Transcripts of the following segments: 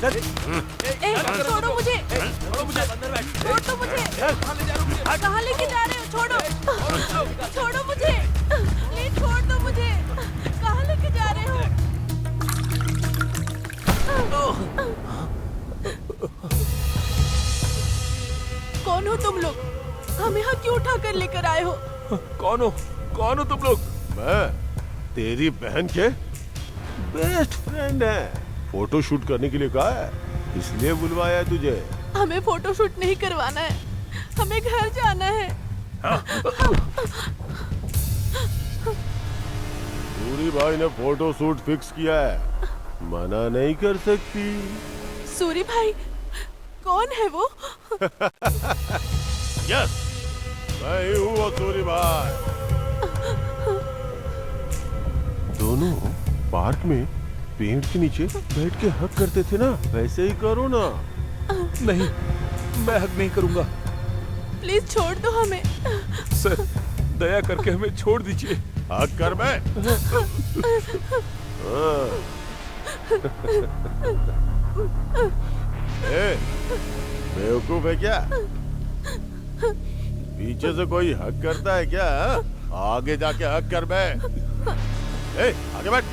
छोड़ो मुझे, छोड़ दो मुझे। कहाँ लेके जा रहे हो? छोड़ो, छोड़ो मुझे, प्लीज छोड़ दो मुझे। कहाँ लेके जा रहे हो? कौन हो तुम लोग? हम यहाँ क्यों उठा कर लेकर आए हो? कौन हो तुम लोग? मैं तेरी बहन के बेस्ट फ्रेंड है। फोटो शूट करने के लिए कहा है, इसलिए बुलवाया है तुझे। हमें फोटो शूट नहीं करवाना है, हमें घर जाना है। सूरी भाई ने फोटो शूट फिक्स किया है, मना नहीं कर सकती। सूरी भाई कौन है वो? यस, मैं ही हूँ वो सूरी भाई। दोनों पार्क में पेड़ के नीचे बैठ के हक करते थे ना, वैसे ही करो ना। नहीं, मैं हक नहीं करूंगा। प्लीज छोड़ दो हमें। सर, दया करके हमें छोड़ दीजिए। हक कर बे। बेवकूफ है क्या? पीछे से कोई हक करता है क्या? आगे जाके हक कर बे। आगे बैठ।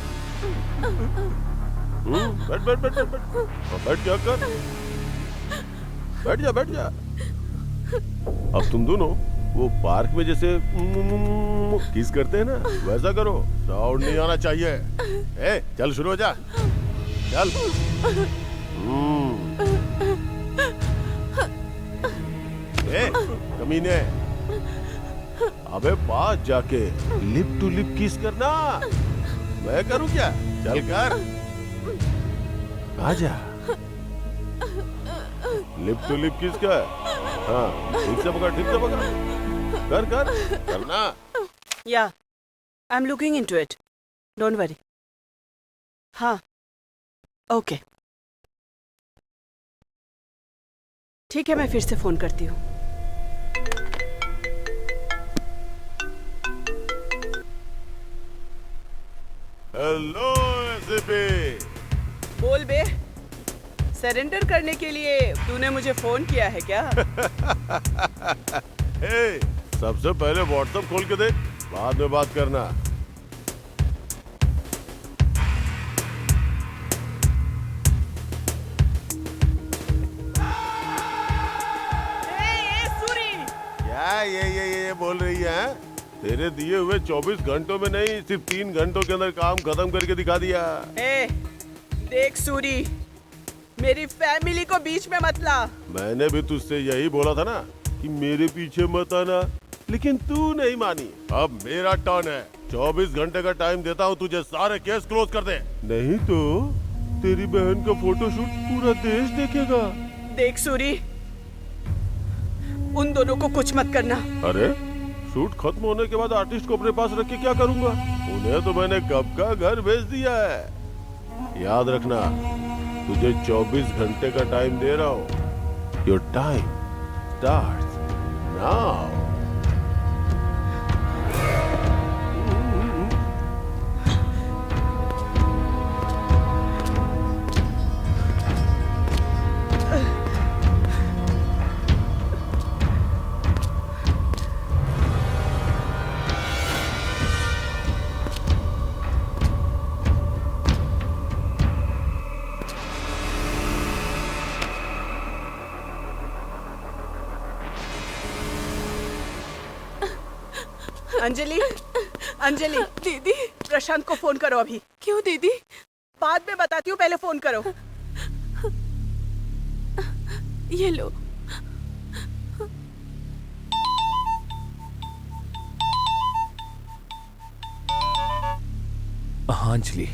बैठ बैठ बैठ बैठ बैठ बैठ क्या कर। बैठ जा। अब तुम दोनों वो पार्क में जैसे किस करते हैं ना, वैसा करो। साउंड नहीं आना चाहिए। चल शुरू हो जा, चल। कमीने, अबे पास जाके लिप टू लिप किस करना। मैं करूं क्या? चल कर, आजा। लिप टू लिप किस कर। हाँ, ठीक से पकड़। कर करना। Yeah, I'm looking into it. Don't worry. हाँ, okay. ठीक है, मैं फिर से फोन करती हूँ। Hello ACP. बोल बे, सरेंडर करने के लिए तूने मुझे फोन किया है क्या? सबसे पहले व्हाट्सएप खोल के दे, बाद में बात करना। क्या ये बोल रही है? तेरे दिए हुए 24 घंटों में नहीं, सिर्फ 3 घंटों के अंदर काम खत्म करके दिखा दिया। देख सूरी, मेरी फैमिली को बीच में मत ला। मैंने भी तुझसे यही बोला था ना कि मेरे पीछे मत आना, लेकिन तू नहीं मानी। अब मेरा टर्न है। 24 घंटे का टाइम देता हूँ तुझे, सारे केस क्लोज कर दे, नहीं तो तेरी बहन का फोटोशूट पूरा देश देखेगा। देख सूरी, उन दोनों को कुछ मत करना। अरे, शूट खत्म होने के बाद आर्टिस्ट को अपने पास रख के क्या करूंगा? उन्हें तो मैंने कब का घर भेज दिया है। याद रखना, तुझे 24 घंटे का टाइम दे रहा हूँ। Your time starts now. Anjali दीदी, प्रशांत को फोन करो अभी। क्यों दीदी? बाद में बताती हूँ, पहले फोन करो। ये लो। हाँ अंजलि।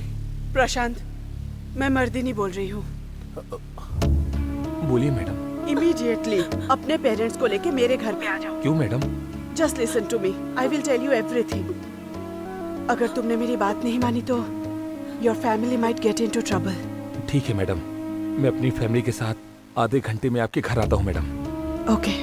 प्रशांत, मैं मर्दिनी बोल रही हूँ। बोलिए मैडम। इमीडिएटली अपने पेरेंट्स को लेके मेरे घर पे आ जाओ। क्यों madam? Just listen to me, I will tell you everything. अगर तुमने मेरी बात नहीं मानी तो your family might get into trouble. ठीक है मैडम, मैं अपनी फैमिली के साथ आधे घंटे में आपके घर आता हूँ मैडम। ओके।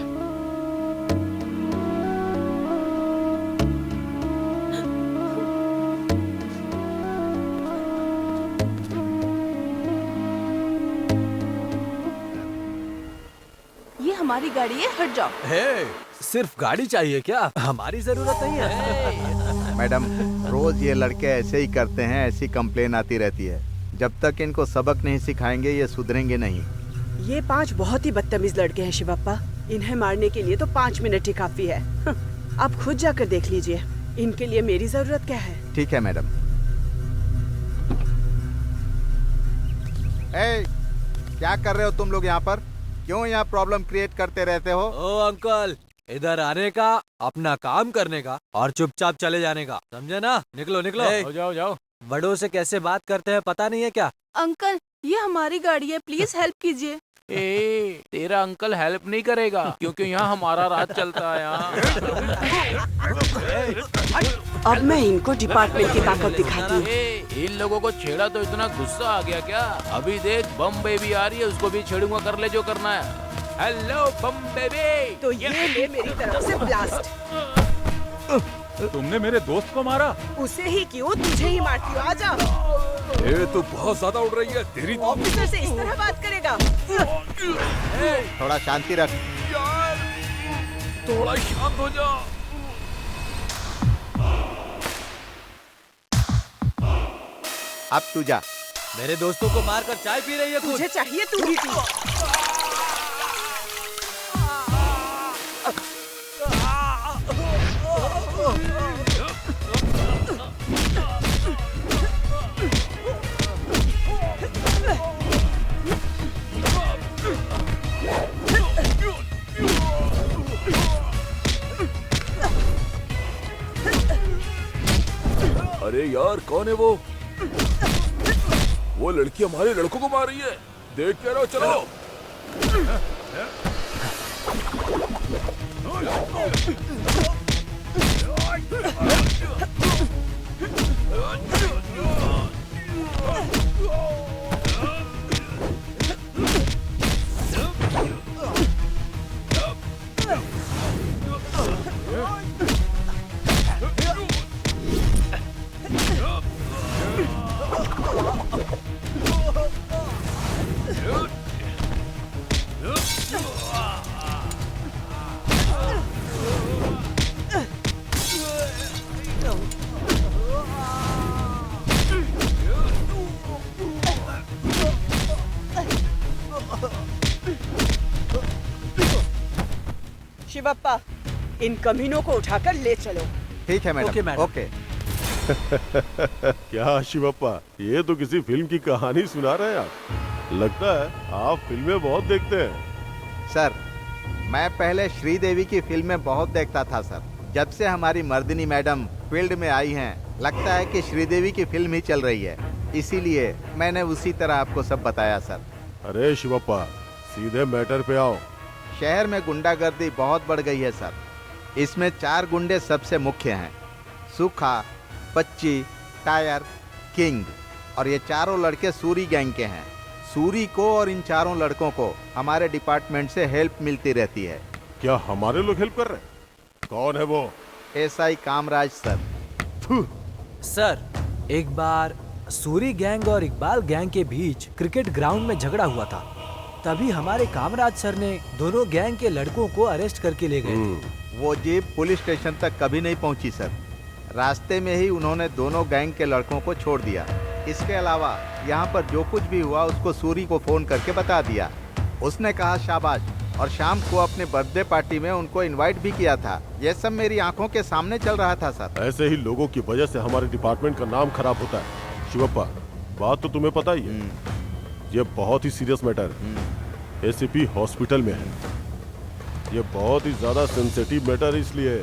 हमारी गाड़ी है, हट जाओ। हे, सिर्फ गाड़ी चाहिए क्या? हमारी जरूरत नहीं है। मैडम, रोज ये लड़के ऐसे ही करते हैं, ऐसी कंप्लेन आती रहती है। जब तक इनको सबक नहीं सिखाएंगे ये सुधरेंगे नहीं। ये 5 बहुत ही बदतमीज लड़के हैं शिवप्पा। इन्हें मारने के लिए तो 5 मिनट ही काफी है। आप खुद जाकर देख लीजिए, इनके लिए मेरी जरूरत क्या है। ठीक है मैडम। क्या कर रहे हो तुम लोग यहाँ पर? क्यों यहाँ प्रॉब्लम क्रिएट करते रहते हो? ओ अंकल, इधर आने का, अपना काम करने का और चुपचाप चले जाने का, समझे ना? निकलो निकलो। जाओ जाओ। बड़ों से कैसे बात करते हैं पता नहीं है क्या? अंकल, ये हमारी गाड़ी है, प्लीज हेल्प कीजिए। ए, तेरा अंकल हेल्प नहीं करेगा क्योंकि यहाँ हमारा राज चलता है यहाँ। अब मैं इनको डिपार्टमेंट की ताकत दिखाती हूँ। इन लोगों को छेड़ा तो इतना गुस्सा आ गया क्या? अभी देख, बम बेबी आ रही है, उसको भी छेड़ूंगा, कर ले जो करना है। हेलो बम बेबी। तो ये ले मेरी तरफ से ब्लास्ट। तुमने मेरे दोस्त को मारा? उसे ही क्यों, तुझे ही मारती हूँ। आजा। ये तो बहुत ज्यादा उड़ रही है तेरी। ऑफिसर से इस तरह बात करेगा? थोड़ा शांति रख। थोड़ा शांत हो जा। अब तू जा। मेरे दोस्तों को मारकर चाय पी रही है कुछ? तुझे चाहिए तू भी पी। अरे यार, कौन है वो? वो लड़की हमारे लड़कों को मार रही है। देख के रहो, चलो। शिवप्पा, इन कमीनों को उठाकर ले चलो। ठीक है मैडम। Okay, madam. ओके। क्या शिवप्पा, ये तो किसी फिल्म की कहानी सुना रहे हैं आप। लगता है आप फिल्में बहुत देखते हैं। सर, मैं पहले श्रीदेवी की फिल्में बहुत देखता था सर। जब से हमारी मर्दिनी मैडम फील्ड में आई हैं, लगता है कि श्रीदेवी की फिल्म ही चल रही है। इसीलिए मैंने उसी तरह आपको सब बताया सर। अरे शिवप्पा, सीधे मैटर पे आओ। शहर में गुंडागर्दी बहुत बढ़ गई है सर। इसमें 4 गुंडे सबसे मुख्य हैं, सुखा, बच्ची, टायर, किंग। और ये चारों लड़के सूरी गैंग के हैं। सूरी को और इन चारों लड़कों को हमारे डिपार्टमेंट से हेल्प मिलती रहती है। क्या हमारे लोग हेल्प कर रहे हैं? कौन है वो? SI Kamaraj sir. सर, एक बार सूरी गैंग और इकबाल गैंग के बीच क्रिकेट ग्राउंड में झगड़ा हुआ था। तभी हमारे कामराज सर ने दोनों गैंग के लड़कों को अरेस्ट करके ले गए थे। वो जीप पुलिस स्टेशन तक कभी नहीं पहुंची सर। रास्ते में ही उन्होंने दोनों गैंग के लड़कों को छोड़ दिया। इसके अलावा यहाँ पर जो कुछ भी हुआ उसको सूरी को फोन करके बता दिया। उसने कहा शाबाश, और शाम को अपने बर्थडे पार्टी में उनको इनवाइट भी किया था। यह सब मेरी आंखों के सामने चल रहा था सर। ऐसे ही लोगों की वजह से हमारे डिपार्टमेंट का नाम खराब होता है। शिवप्पा, बात तो तुम्हें पता ही है, ये बहुत ही सीरियस मैटर है। एसीपी हॉस्पिटल में है। ये बहुत ही ज्यादा सेंसिटिव मैटर है, इसलिए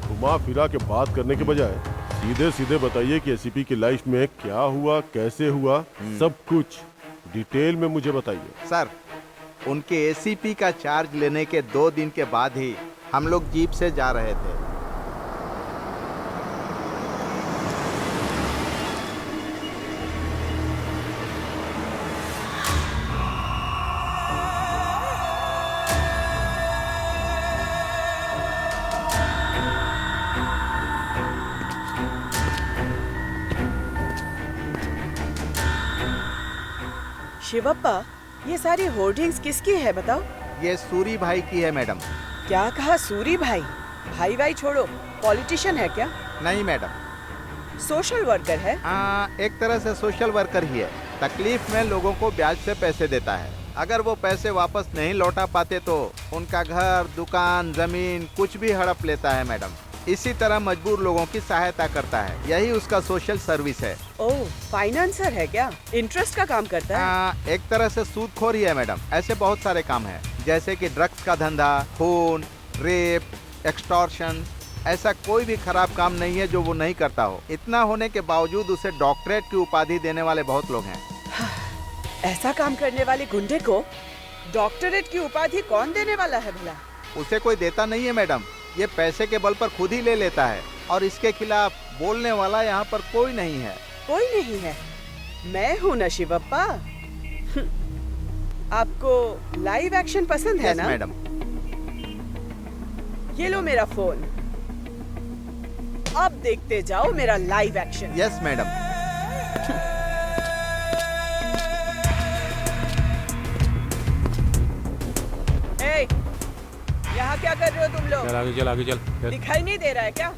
घुमा फिरा के बात करने के बजाय सीधे सीधे बताइए कि एसीपी की लाइफ में क्या हुआ, कैसे हुआ, सब कुछ डिटेल में मुझे बताइए। सर, उनके एसीपी का चार्ज लेने के 2 दिन के बाद ही हम लोग जीप से जा रहे थे। शिवप्पा, ये सारी होर्डिंग्स किसकी है बताओ? ये सूरी भाई की है मैडम। क्या कहा सूरी भाई? भाई भाई छोड़ो, पॉलिटिशियन है क्या? नहीं मैडम, सोशल वर्कर है? एक तरह से सोशल वर्कर ही है। तकलीफ में लोगों को ब्याज से पैसे देता है। अगर वो पैसे वापस नहीं लौटा पाते तो उनका घर, दुकान, जमीन कुछ भी हड़प लेता है मैडम। इसी तरह मजबूर लोगों की सहायता करता है, यही उसका सोशल सर्विस है। ओह, फाइनेंसर है क्या? इंटरेस्ट का काम करता है? एक तरह से सूदखोर ही है मैडम। ऐसे बहुत सारे काम है, जैसे कि ड्रग्स का धंधा, खून, रेप, एक्सटॉर्शन। ऐसा कोई भी खराब काम नहीं है जो वो नहीं करता हो। इतना होने के बावजूद उसे डॉक्टरेट की उपाधि देने वाले बहुत लोग हैं। ऐसा काम करने वाले गुंडे को डॉक्टरेट की उपाधि कौन देने वाला है भला? उसे कोई देता नहीं है मैडम, ये पैसे के बल पर खुद ही ले लेता है और इसके खिलाफ बोलने वाला यहाँ पर कोई नहीं है। कोई नहीं है? मैं हूँ ना शिवप्पा। आपको लाइव एक्शन पसंद है ना? मैडम। ये लो मेरा फोन, अब देखते जाओ मेरा लाइव एक्शन। Yes madam. यहाँ क्या कर रहे हो तुम लोग? चल आगे चल। दिखाई नहीं दे रहा है क्या?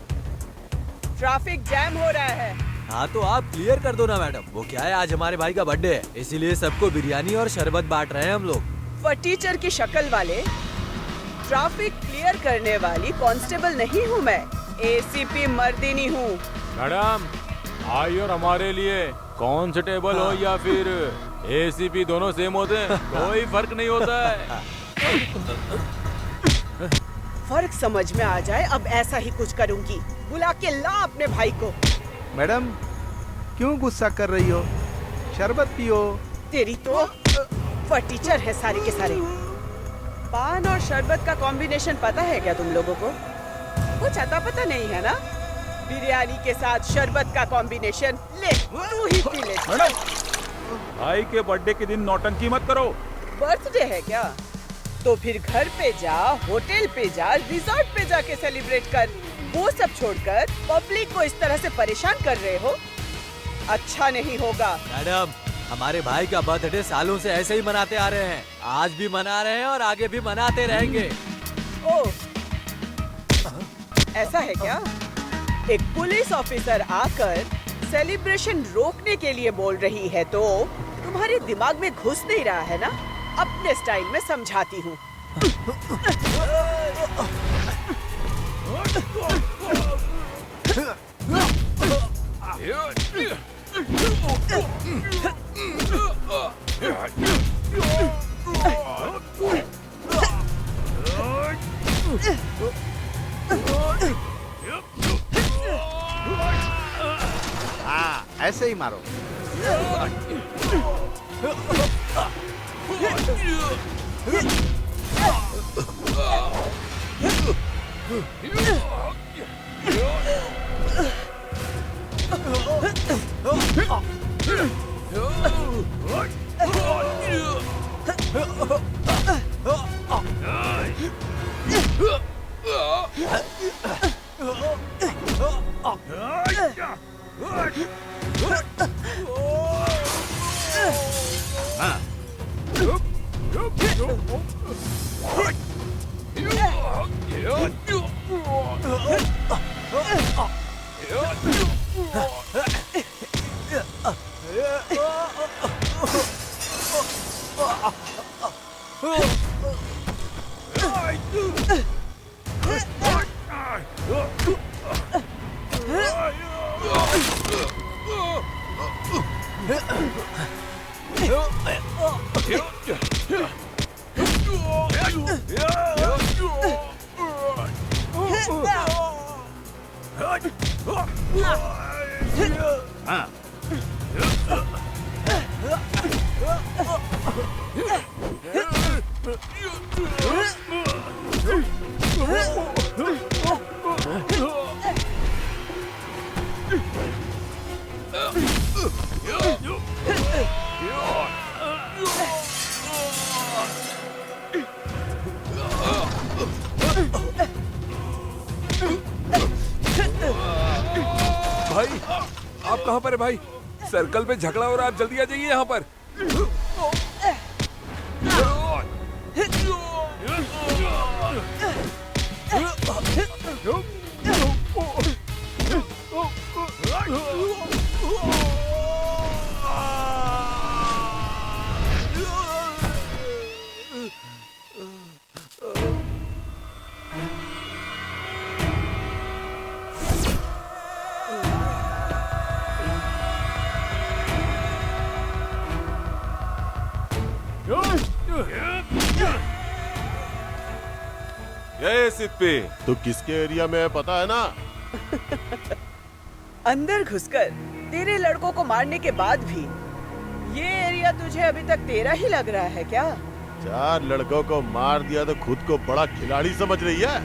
ट्रैफिक जैम हो रहा है। हाँ तो आप क्लियर कर दो ना मैडम। वो क्या है, आज हमारे भाई का बर्थडे है, इसीलिए सबको बिरयानी और शरबत बांट रहे हैं हम लोग। फटीचर की शक्ल वाले, ट्रैफिक क्लियर करने वाली कांस्टेबल नहीं हूँ मैं, एसीपी मर्दिनी हूँ। मैडम, आई और हमारे लिए कांस्टेबल हो या फिर एसीपी दोनों सेम होते हैं, कोई फर्क नहीं होता है। फर्क समझ में आ जाए, अब ऐसा ही कुछ करूंगी। बुला के ला अपने भाई को। मैडम, क्यों गुस्सा कर रही हो? शरबत पियो। तेरी तो फटीचर है सारे के सारे। पान और शरबत का कॉम्बिनेशन पता है क्या तुम लोगों को? कुछ अता पता नहीं है ना? बिरयानी के साथ शरबत का कॉम्बिनेशन, ले तू ही पी ले। भाई के बर्थडे के दिन नौटंकी मत करो। बर्थडे है क्या? तो फिर घर पे जा, होटल पे जा, रिजॉर्ट पे जाके सेलिब्रेट कर। वो सब छोड़कर पब्लिक को इस तरह से परेशान कर रहे हो, अच्छा नहीं होगा। मैडम, हमारे भाई का बर्थडे सालों से ऐसे ही मनाते आ रहे हैं, आज भी मना रहे हैं और आगे भी मनाते रहेंगे। ओह, ऐसा है क्या? एक पुलिस ऑफिसर आकर सेलिब्रेशन रोकने के लिए बोल रही है तो तुम्हारे दिमाग में घुस नहीं रहा है ना? अपने स्टाइल में समझाती हूँ। हाँ, ऐसे ही मारो। भाई, आप कहाँ पर है भाई? सर्कल पे झगड़ा हो रहा है, आप जल्दी आ जाइए यहाँ पर। ये सिप्पी, तू किसके एरिया में है पता है ना? अंदर घुसकर तेरे लड़कों को मारने के बाद भी ये एरिया तुझे अभी तक तेरा ही लग रहा है क्या? 4 लड़कों को मार दिया तो खुद को बड़ा खिलाड़ी समझ रही है?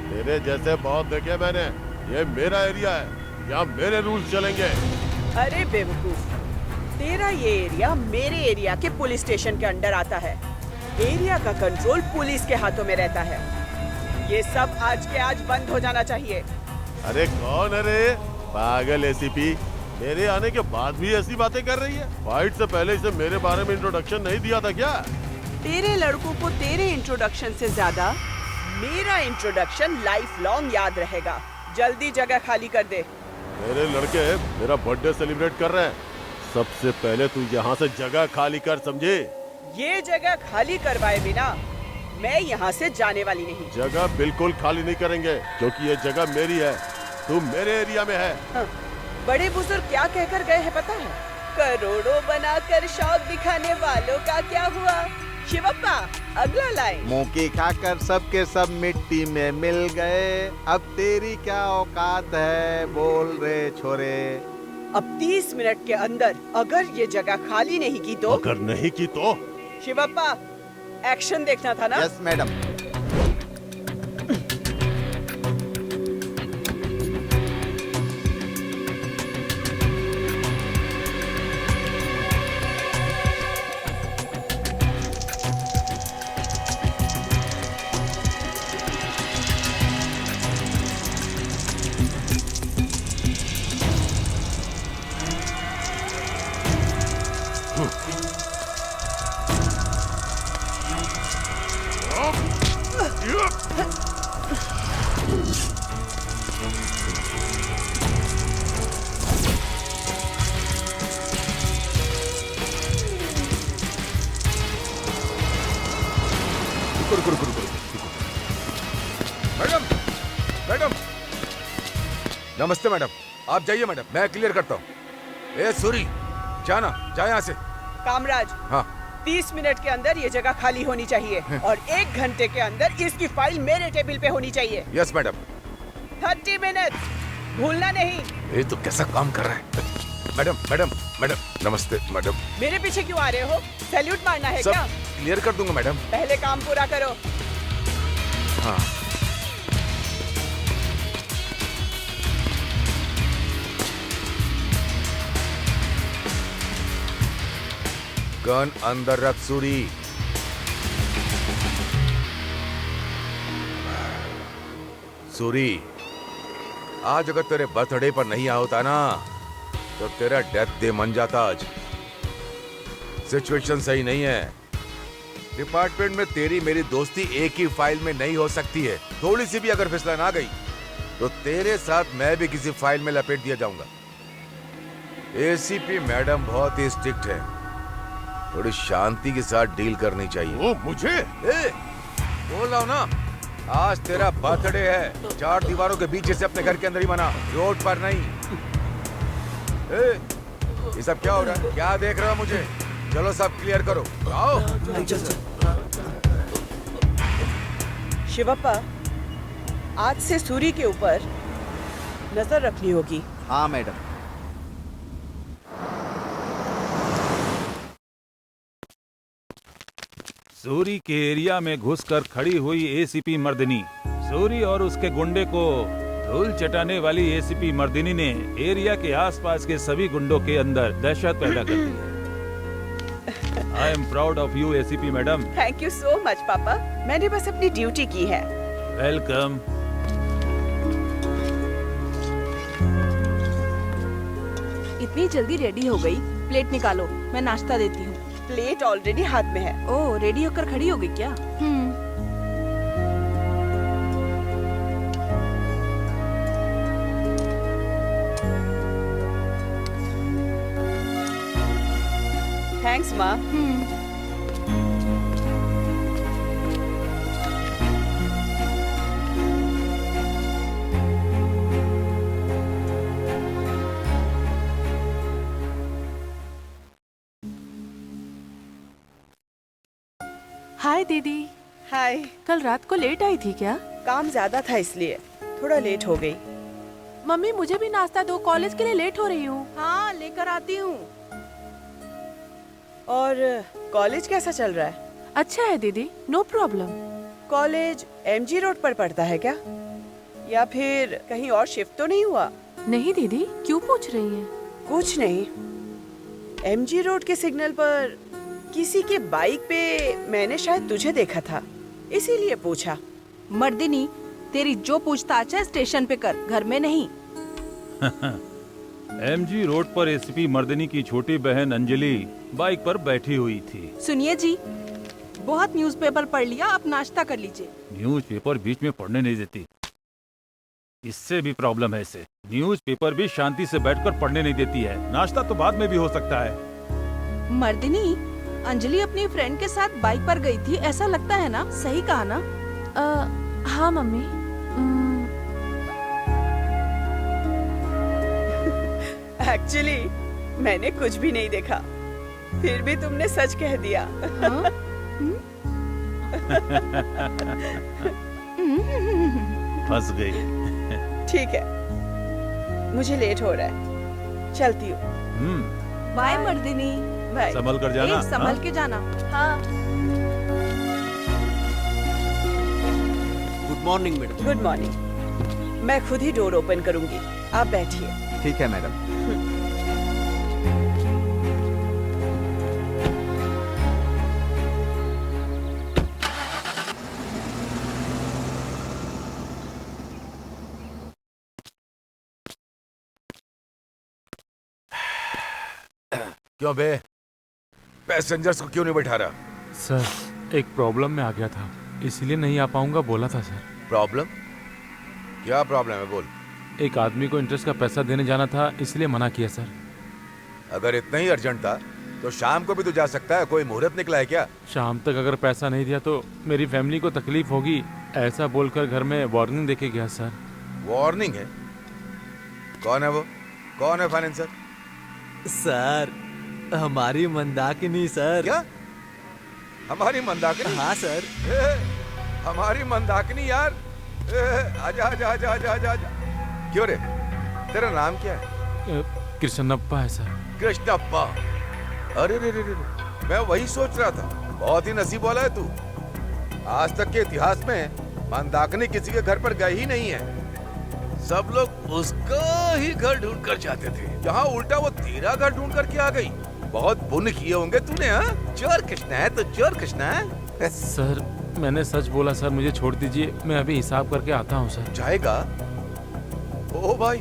तेरे जैसे बहुत देखे मैंने। ये मेरा एरिया है, यहाँ मेरे रूल्स चलेंगे। अरे बेवकूफ, तेरा ये एरिया मेरे एरिया के पुलिस स्टेशन के अंडर आता है। एरिया का कंट्रोल पुलिस के हाथों में रहता है। ये सब आज के आज बंद हो जाना चाहिए। अरे कौन है रे? पागल एसीपी, मेरे आने के बाद भी ऐसी बातें कर रही है। फाइट से पहले इसे मेरे बारे में इंट्रोडक्शन नहीं दिया था क्या? तेरे लड़कों को तेरे इंट्रोडक्शन से ज्यादा मेरा इंट्रोडक्शन लाइफ लॉन्ग याद रहेगा। जल्दी जगह खाली कर दे। मेरे लड़के मेरा बर्थडे सेलिब्रेट कर रहे हैं। सबसे पहले तू यहाँ से जगह खाली कर, समझे? ये जगह खाली करवाए बिना मैं यहाँ से जाने वाली नहीं। जगह बिल्कुल खाली नहीं करेंगे, क्योंकि ये जगह मेरी है। तू मेरे एरिया में है। हाँ, बड़े बुजुर्ग क्या कहकर गए हैं पता है? करोड़ों बनाकर शौक दिखाने वालों का क्या हुआ? शिवप्पा, अगला लाइन। मौके खाकर सबके सब मिट्टी में मिल गए। अब तेरी क्या औकात है, बोल रे छोरे। अब 30 मिनट के अंदर अगर ये जगह खाली नहीं की तो? अगर नहीं की तो? शिवप्पा, एक्शन देखना था ना? Yes madam. मैडम, मैडम, नमस्ते मैडम। आप जाइए मैडम, मैं क्लियर करता हूँ। ए सूरी, जाना, जा यहाँ से। कामराज, हाँ 30 मिनट के अंदर ये जगह खाली होनी चाहिए और 1 घंटे के अंदर इसकी फाइल मेरे टेबल पे होनी चाहिए। Yes madam. 30 मिनट, भूलना नहीं। ये तो कैसा काम कर रहा है? मैडम, मैडम, मैडम, नमस्ते मैडम। मेरे पीछे क्यों आ रहे हो? सैल्यूट मारना है सब क्या? क्लियर कर दूंगा मैडम। पहले काम पूरा करो। हाँ गन अंदर रख सूरी। सूरी, आज अगर तेरे बर्थडे पर नहीं आया होता ना तो तेरा डेथ डे मन जाता आज। सिचुएशन सही नहीं है। डिपार्टमेंट में तेरी मेरी दोस्ती एक ही फाइल में नहीं हो सकती है। थोड़ी सी भी अगर फिसलन आ गई तो तेरे साथ मैं भी किसी फाइल में लपेट दिया जाऊंगा। एसीपी मैडम बहुत ही स्ट्रिक्ट है, थोड़ी शांति के साथ डील करनी चाहिए। ओ मुझे? बोल रहा हूं ना, आज तेरा बर्थडे है। 4 दीवारों के बीच से अपने घर के अंदर ही मना, रोड पर नहीं। ये सब क्या हो रहा है? क्या देख रहे हो मुझे? चलो सब क्लियर करो, आओ। शिवप्पा, आज से सूरी के ऊपर नजर रखनी होगी। हाँ मैडम। सूरी के एरिया में घुसकर खड़ी हुई एसीपी मर्दिनी। सूरी और उसके गुंडे को धूल चटाने वाली एसीपी मर्दिनी ने एरिया के आसपास के सभी गुंडों के अंदर दहशत पैदा कर दी है। I am proud of you ACP madam. Thank you so much पापा, मैंने बस अपनी ड्यूटी की है। वेलकम। इतनी जल्दी रेडी हो गई? प्लेट निकालो, मैं नाश्ता देती हूँ। प्लेट ऑलरेडी हाथ में है। ओह, रेडी होकर खड़ी हो गई क्या? थैंक्स माँ। हाय दीदी। हाय। कल रात को लेट आई थी क्या? काम ज्यादा था इसलिए थोड़ा लेट हो गई। मम्मी मुझे भी नाश्ता दो, कॉलेज के लिए लेट हो रही हूँ। हाँ लेकर आती हूँ। और कॉलेज कैसा चल रहा है? अच्छा है दीदी, no problem. College MG Road पर पड़ता है क्या, या फिर कहीं और शिफ्ट तो नहीं हुआ? नहीं दीदी, क्यों पूछ रही हैं? कुछ नहीं, एमजी रोड के सिग्नल पर किसी के बाइक पे मैंने शायद तुझे देखा था, इसीलिए पूछा। मर्दिनी, तेरी जो पूछताछ है स्टेशन पे कर, घर में नहीं। एमजी रोड पर एसीपी मर्दिनी की छोटी बहन अंजलि बाइक पर बैठी हुई थी। सुनिए जी, बहुत न्यूज़पेपर पढ़ लिया, अब नाश्ता कर लीजिए। न्यूज़पेपर बीच में पढ़ने नहीं देती, इससे भी प्रॉब्लम है इसे। न्यूज़पेपर भी शांति से बैठकर पढ़ने नहीं देती है। नाश्ता तो बाद में भी हो सकता है। मर्दिनी, अंजलि अपनी फ्रेंड के साथ बाइक पर गई थी, ऐसा लगता है ना? सही कहा ना? हाँ मम्मी। एक्चुअली मैंने कुछ भी नहीं देखा, फिर भी तुमने सच कह दिया। फंस गई। ठीक है, मुझे लेट हो रहा है, चलती हूँ। बाय मर्दिनी। बाय। संभल कर जाना। संभल के जाना। हाँ। Good morning madam. Good morning. मैं खुद ही डोर ओपन करूंगी, आप बैठिए। ठीक है मैडम। क्यों बे, पैसेंजर्स को क्यों नहीं बैठा रहा? सर एक प्रॉब्लम में आ गया था, इसलिए नहीं आ पाऊंगा बोला था सर। प्रॉब्लम? क्या प्रॉब्लम है बोल। एक आदमी को इंटरेस्ट का पैसा देने जाना था, इसलिए मना किया सर। अगर इतना ही अर्जेंट था तो शाम को भी तो जा सकता है, कोई मुहूर्त निकला है क्या? शाम तक अगर पैसा नहीं दिया तो मेरी फैमिली को तकलीफ होगी, ऐसा बोलकर घर में वार्निंग देके गया सर। वार्निंग है? कौन है वो? कौन है फाइनेंसर? सर, हमारी मंदाकिनी सर। क्या? हमारी मंदाकिनी? हाँ सर। हमारी मंदाकिनी यार। आजा आजा आजा आजा आजा आजा। क्यों रे, तेरा नाम क्या है? कृष्णप्पा है सर। कृष्णप्पा? अरे रे रे रे, मैं वही सोच रहा था, बहुत ही नसीब वाला है तू। आज तक के इतिहास में मंदाकिनी किसी के घर पर गई ही नहीं है, सब लोग उसका ही घर ढूंढ कर जाते थे। यहाँ उल्टा वो तेरा घर ढूंढ कर के आ गई। बहुत पुण्य किए होंगे तूने। हाँ, चोर कृष्णा है तो चोर कृष्णा है। सर मैंने सच बोला सर, मुझे छोड़ दीजिए, मैं अभी हिसाब करके आता हूँ सर। जाएगा? ओ भाई,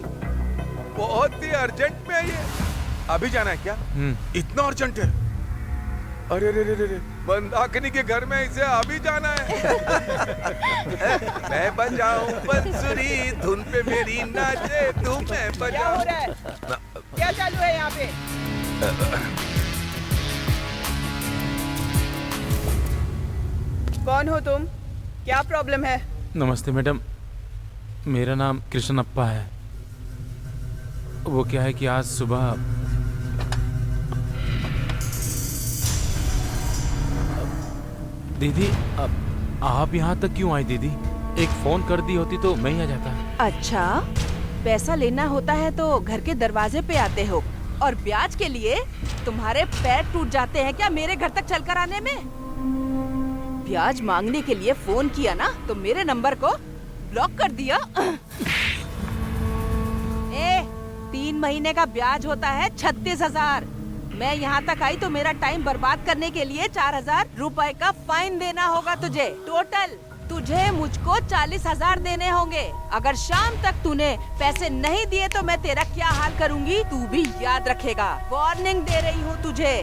बहुत ही अर्जेंट में है ये। अभी जाना है क्या? इतना अर्जेंट है? अरे रे रे रे रे, मंदाकिनी के घर में इसे अभी जाना है। मैं बजाऊं बंसुरी, धुन पे मेरी नाचे तू, मैं बजाऊं। क्या हो रहा है? क्या चालू है यहाँ पे? कौन हो तुम? क्या प्रॉब्लम है? नमस्ते मैडम, मेरा नाम कृष्णप्पा है। वो क्या है कि आज सुबह दीदी, आप यहाँ तक क्यों आई दीदी? एक फोन कर दी होती तो मैं ही आ जाता। अच्छा, पैसा लेना होता है तो घर के दरवाजे पे आते हो, और ब्याज के लिए तुम्हारे पैर टूट जाते हैं क्या मेरे घर तक चलकर आने में? ब्याज मांगने के लिए फोन किया ना तो मेरे नंबर को ब्लॉक कर दिया। 3 महीने का ब्याज होता है 36,000। मैं यहाँ तक आई तो मेरा टाइम बर्बाद करने के लिए 4,000 रुपए का फाइन देना होगा तुझे। टोटल तुझे मुझको 40,000 देने होंगे। अगर शाम तक तूने पैसे नहीं दिए तो मैं तेरा क्या हाल करूँगी तू भी याद रखेगा। वार्निंग दे रही हूँ तुझे।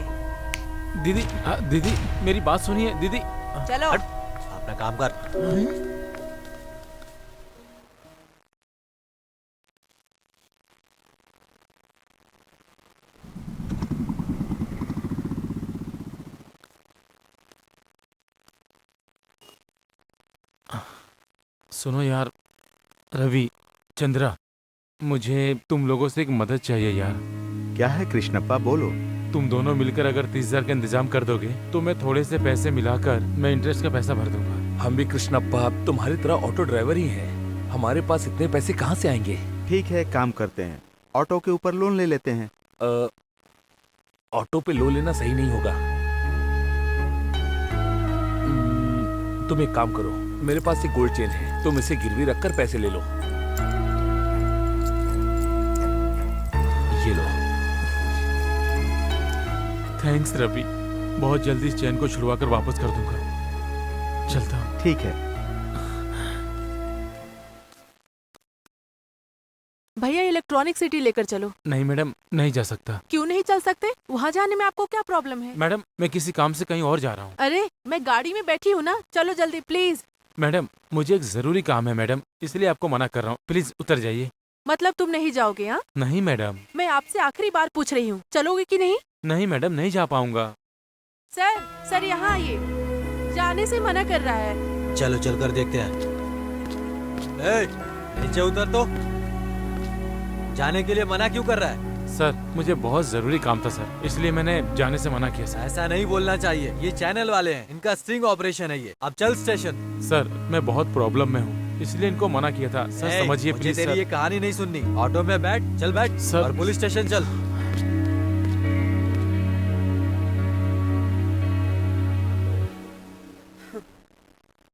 दीदी दीदी मेरी बात सुनिए दीदी। चलो अपना काम कर। सुनो यार, रवि, चंद्रा, मुझे तुम लोगों से एक मदद चाहिए यार। क्या है कृष्णप्पा, बोलो। तुम दोनों मिलकर अगर 30,000 का इंतजाम कर दोगे तो मैं थोड़े से पैसे मिलाकर मैं इंटरेस्ट का पैसा भर दूंगा। हम भी कृष्णप्पा तुम्हारी तरह ऑटो ड्राइवर ही हैं। हमारे पास इतने पैसे कहाँ से आएंगे? ठीक है, काम करते हैं, ऑटो के ऊपर लोन ले लेते हैं। ऑटो पे लोन लेना सही नहीं होगा। तुम एक काम करो, मेरे पास एक गोल्ड चेन है, तुम इसे गिरवी रखकर पैसे ले लो। ये लो। थैंक्स रवि, बहुत जल्दी इस चैन को छुड़वा कर वापस कर दूंगा। चलता हूँ। ठीक है। भैया इलेक्ट्रॉनिक सिटी लेकर चलो। नहीं मैडम, नहीं जा सकता। क्यों नहीं चल सकते? वहाँ जाने में आपको क्या प्रॉब्लम है? मैडम, मैं किसी काम से कहीं और जा रहा हूँ। अरे मैं गाड़ी में बैठी हूँ ना, चलो जल्दी प्लीज। मैडम, मुझे एक जरूरी काम है मैडम, इसलिए आपको मना कर रहा हूँ, प्लीज उतर जाइए। मतलब तुम नहीं जाओगे? हाँ, नहीं मैडम। मैं आपसे आखिरी बार पूछ रही हूँ, चलोगे कि नहीं? नहीं मैडम, नहीं जा पाऊंगा। सर यहाँ आइए, जाने से मना कर रहा है। चलो चल कर देखते हैं। नीचे उतर तो। जाने के लिए मना क्यों कर रहा है? सर, मुझे बहुत जरूरी काम था सर, इसलिए मैंने जाने से मना किया सर। ऐसा नहीं बोलना चाहिए, ये चैनल वाले हैं, इनका स्टिंग ऑपरेशन है ये। अब चल स्टेशन। सर, मैं बहुत प्रॉब्लम में हूँ, इसलिए इनको मना किया था सर, समझिए मुझे प्लीज तेरी सर। ये कहानी नहीं सुननी। ऑटो में बैठ, चल बैठ सर। और पुलिस स्टेशन चल।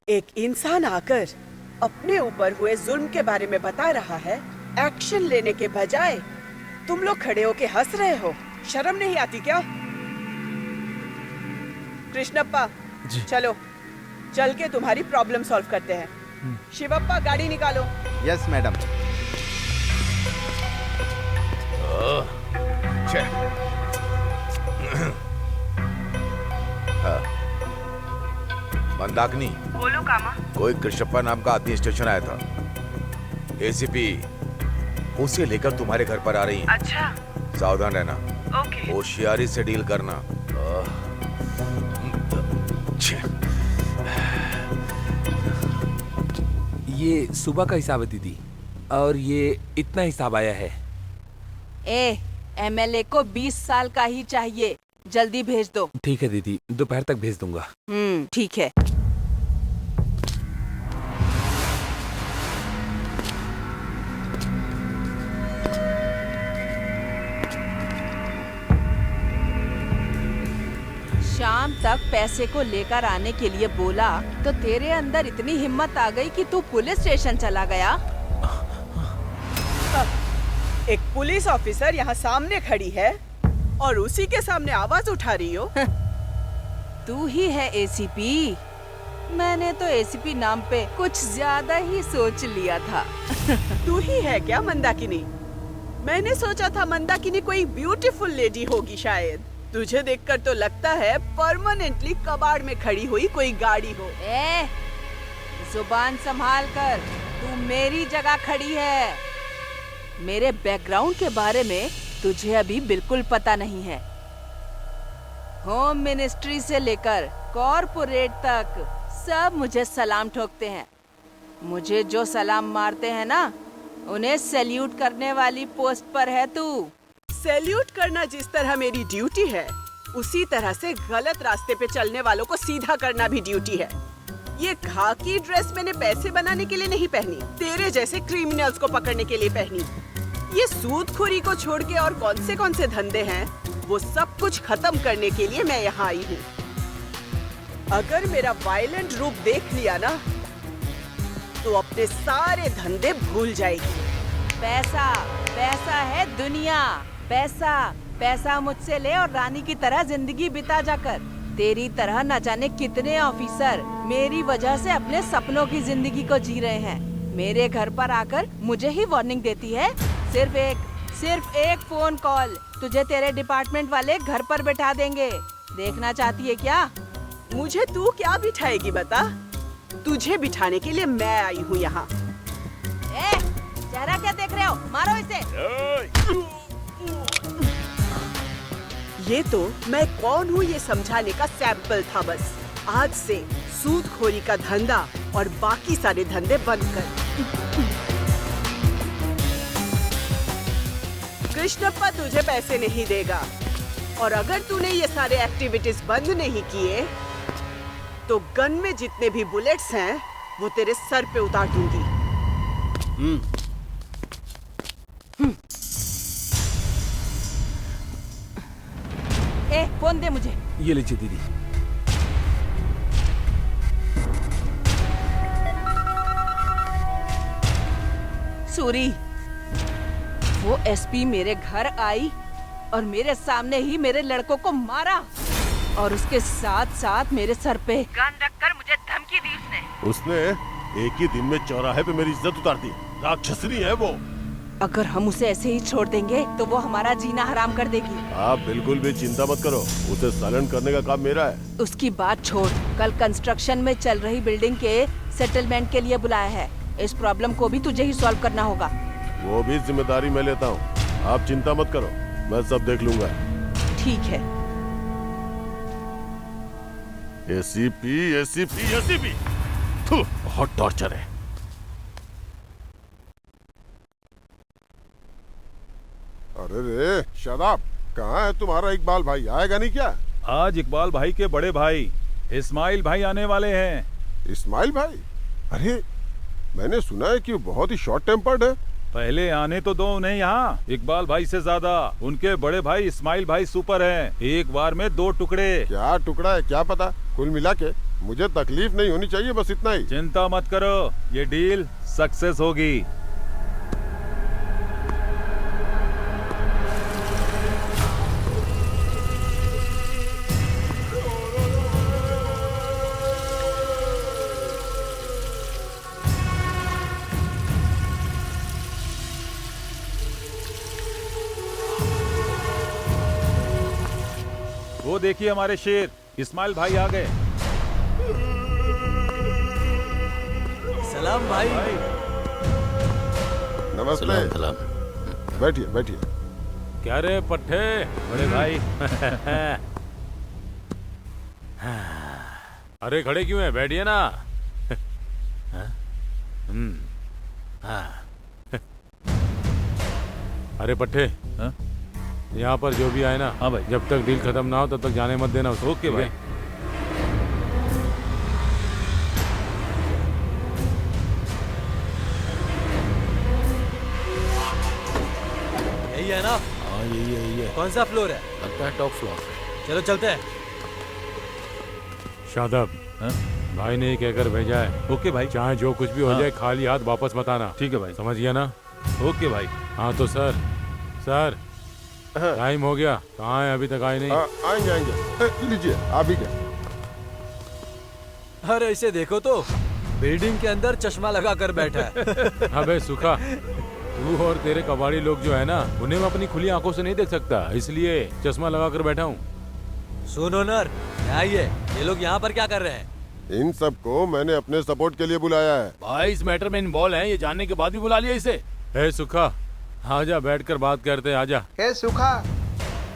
एक इंसान आकर अपने ऊपर हुए जुल्म के बारे में बता रहा है, एक्शन लेने के बजाय तुम लोग खड़े होके हंस रहे हो। शर्म नहीं आती क्या? कृष्णप्पा, जी। चलो चल के तुम्हारी प्रॉब्लम सॉल्व करते हैं। शिवप्पा, गाड़ी निकालो। Yes madam. मंदाकिनी, बोलो कामा। कोई कृष्णप्पा नाम का आदमी स्टेशन आया था। एसीपी उसे लेकर तुम्हारे घर पर आ रही है। अच्छा, सावधान रहना, ओके। होशियारी से डील करना। ये सुबह का हिसाब है दीदी, और ये इतना हिसाब आया है। एमएलए को 20 साल का ही चाहिए, जल्दी भेज दो। ठीक है दीदी, दोपहर तक भेज दूंगा। ठीक है। शाम तक पैसे को लेकर आने के लिए बोला तो तेरे अंदर इतनी हिम्मत आ गई कि तू पुलिस स्टेशन चला गया। एक पुलिस ऑफिसर यहाँ सामने खड़ी है और उसी के सामने आवाज उठा रही हो। तू ही है एसीपी। मैंने तो एसीपी नाम पे कुछ ज्यादा ही सोच लिया था। तू ही है क्या मंदाकिनी? मैंने सोचा था मंदाकिनी कोई ब्यूटीफुल लेडी होगी शायद। तुझे देखकर तो लगता है परमानेंटली कबाड़ में खड़ी हुई कोई गाड़ी हो। जुबान संभाल कर, तू मेरी जगह खड़ी है। मेरे बैकग्राउंड के बारे में तुझे अभी बिल्कुल पता नहीं है। होम मिनिस्ट्री से लेकर कॉर्पोरेट तक सब मुझे सलाम ठोकते हैं। मुझे जो सलाम मारते हैं ना, उन्हें सैल्यूट करने वाली पोस्ट पर है तू। सैल्यूट करना जिस तरह मेरी ड्यूटी है, उसी तरह से गलत रास्ते पे चलने वालों को सीधा करना भी ड्यूटी है। ये खाकी ड्रेस मैंने पैसे बनाने के लिए नहीं पहनी, तेरे जैसे क्रिमिनल्स को पकड़ने के लिए पहनी। ये सूदखोरी को छोड़ के और कौन से धंधे हैं, वो सब कुछ खत्म करने के लिए मैं यहाँ आई हूँ। अगर मेरा वायलेंट रूप देख लिया ना, तो अपने सारे धंधे भूल जाएगी। पैसा, पैसा है दुनिया। पैसा, पैसा मुझसे ले और रानी की तरह जिंदगी बिता जाकर। तेरी तरह न जाने कितने ऑफिसर मेरी वजह से अपने सपनों की जिंदगी को जी रहे हैं। मेरे घर पर आकर मुझे ही वार्निंग देती है। सिर्फ एक फोन कॉल, तुझे तेरे डिपार्टमेंट वाले घर पर बैठा देंगे। देखना चाहती है क्या? मुझे तू क्या बिठाएगी बता? तुझे बिठाने के लिए मैं आई हूँ यहाँ। चेहरा क्या देख रहे हो? मारो इसे। ये तो मैं कौन हूँ ये समझाने का सैंपल था बस। आज से सूदखोरी का धंधा और बाकी सारे धंधे बंद कर। कृष्णप्पा तुझे पैसे नहीं देगा और अगर तूने ये सारे एक्टिविटीज बंद नहीं किए तो गन में जितने भी बुलेट्स हैं वो तेरे सर पे उतार दूंगी। फोन दे मुझे। ये लीजिए दीदी। सूरी, वो एसपी मेरे घर आई और मेरे सामने ही मेरे लड़कों को मारा और उसके साथ साथ मेरे सर पे गन रखकर मुझे धमकी दी उसने। एक ही दिन में चौराहे पे मेरी इज्जत उतार दी। राक्षसनी है वो। अगर हम उसे ऐसे ही छोड़ देंगे तो वो हमारा जीना हराम कर देगी। आप बिल्कुल भी चिंता मत करो, उसे साइलेंट करने का काम मेरा है। उसकी बात छोड़, कल कंस्ट्रक्शन में चल रही बिल्डिंग के सेटलमेंट के लिए बुलाया है। इस प्रॉब्लम को भी तुझे ही सॉल्व करना होगा। वो भी जिम्मेदारी मैं लेता हूँ, आप चिंता मत करो, मैं सब देख लूंगा। ठीक है। एसीपी एसीपी एसीपी, बहुत टॉर्चर है। अरे रे शादाब, कहाँ है तुम्हारा इकबाल भाई? आएगा नहीं क्या? आज इकबाल भाई के बड़े भाई इस्माइल भाई आने वाले हैं। इस्माइल भाई? अरे मैंने सुना है कि वो बहुत ही शॉर्ट टेम्पर्ड है। पहले आने तो दो उन्हें यहाँ। इकबाल भाई से ज्यादा उनके बड़े भाई इस्माइल भाई सुपर हैं। एक बार में 2 टुकड़े। क्या टुकड़ा है क्या पता, कुल मिला के मुझे तकलीफ नहीं होनी चाहिए, बस इतना ही। चिंता मत करो, ये डील सक्सेस होगी। वो देखिए हमारे शेर इस्माइल भाई आ गए। सलाम भाई। नमस्ते। सलाम। बैठिए बैठिए। क्या रे पट्टे बड़े भाई। अरे खड़े क्यों है, बैठिए ना। अरे पट्टे, यहाँ पर जो भी आए ना, हाँ भाई, जब तक डील खत्म ना हो तब तक जाने मत देना उसको। ओके भाई। यही है ना? हाँ यही है। कौन सा फ्लोर है? लगता है टॉप फ्लोर। चलो चलते हैं। शादाब, भाई ने कहकर भेजा है। ओके भाई। चाहे जो कुछ भी हो जाए, खाली हाथ वापस मत आना। ठीक है भाई। समझ गया ना? ओके भाई। हाँ तो सर टाइम हो गया, कहाँ है? अभी तक आए नहीं। आएंगे आएंगे। लीजिए आप ही क्या। अरे इसे देखो तो, बिल्डिंग के अंदर चश्मा लगा कर बैठा है। अबे सुखा, तू और तेरे कबाड़ी लोग जो है ना, उन्हें मैं अपनी खुली आंखों से नहीं देख सकता, इसलिए चश्मा लगा कर बैठा हूँ। सुन ओनर, क्या ये लोग यहाँ पर क्या कर रहे हैं? इन सबको मैंने अपने सपोर्ट के लिए बुलाया है। भाई इस मैटर में इन्वॉल्व है, ये जानने के बाद भी बुला लिया इसे। हे सुखा, आजा बैठकर बात करते हैं, आजा। हे सुखा,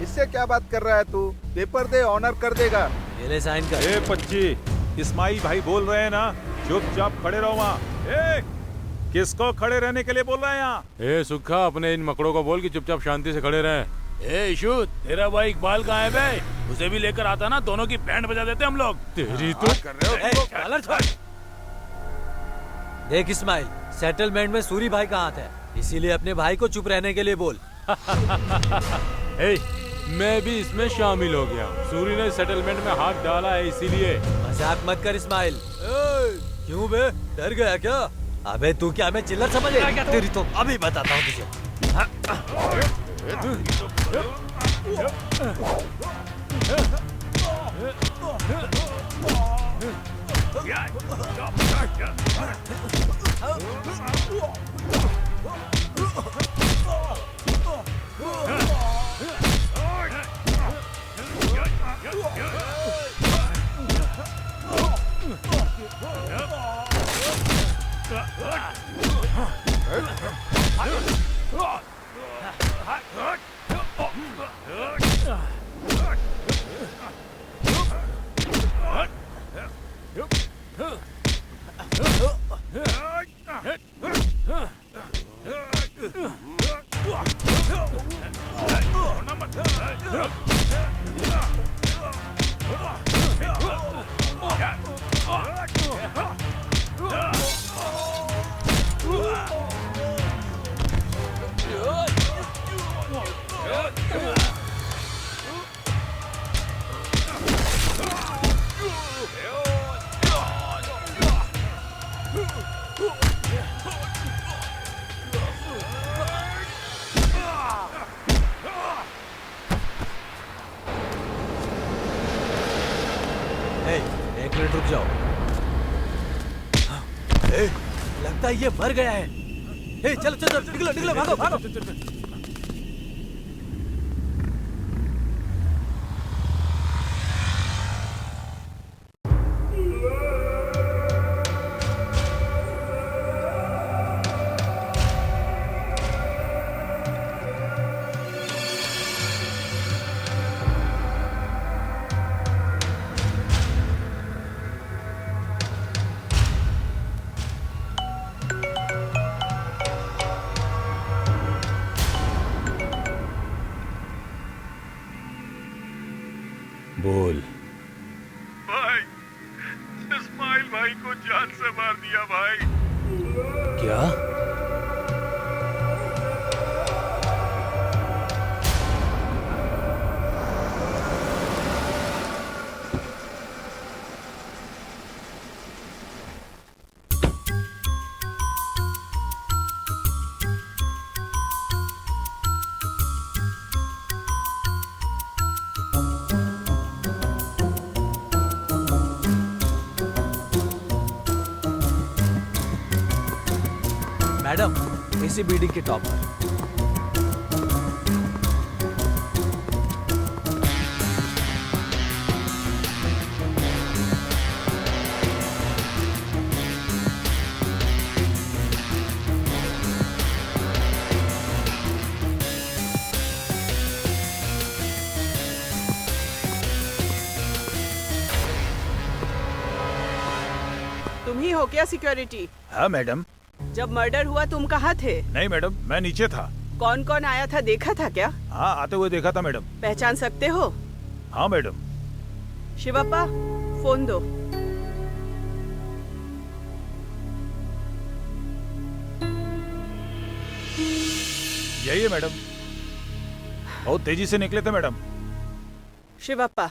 इससे क्या बात कर रहा है तू? पेपर दे, ऑनर कर देगा। ये ले साइन कर। ए पच्ची, इस्माइल भाई बोल रहे हैं ना, चुपचाप खड़े रहो वहाँ। किसको खड़े रहने के लिए बोल रहे हैं यहाँ? ए सुखा, अपने इन मकड़ों को बोल कि चुपचाप शांति से खड़े रहें। ए इशू, तेरा भाई इकबाल कहाँ है बे? उसे भी लेकर आता ना, दोनों की बैंड बजा देते हम लोग। तेरी तो कर रहे हो। देख इस्माइल, सेटलमेंट में सूरी भाई का हाथ है, इसीलिए अपने भाई को चुप रहने के लिए बोल। मैं भी इसमें शामिल हो गया। सूरी ने सेटलमेंट में हाथ डाला है, इसीलिए। मजाक मत कर इस्माइल। क्यों बे, डर गया क्या? अबे तू क्या हमें चिल्लर समझेगा क्या? तेरी तो अभी बताता हूँ तुझे। एक मिनट रुक जाओ। लगता है ये मर गया है। चलो चलो निकलो निकलो, भागो भागो। बोल। भाई, इस्माइल भाई को जान से मार दिया भाई। क्या? मैडम, इसी बिल्डिंग के टॉप पर। तुम ही हो क्या सिक्योरिटी? हाँ मैडम। जब मर्डर हुआ तुम कहाँ थे? नहीं मैडम, मैं नीचे था। कौन कौन आया था देखा था क्या? हाँ, आते हुए देखा था मैडम। पहचान सकते हो? हाँ मैडम। शिवप्पा, फोन दो। यही है मैडम। बहुत तेजी से निकले थे मैडम। शिवप्पा,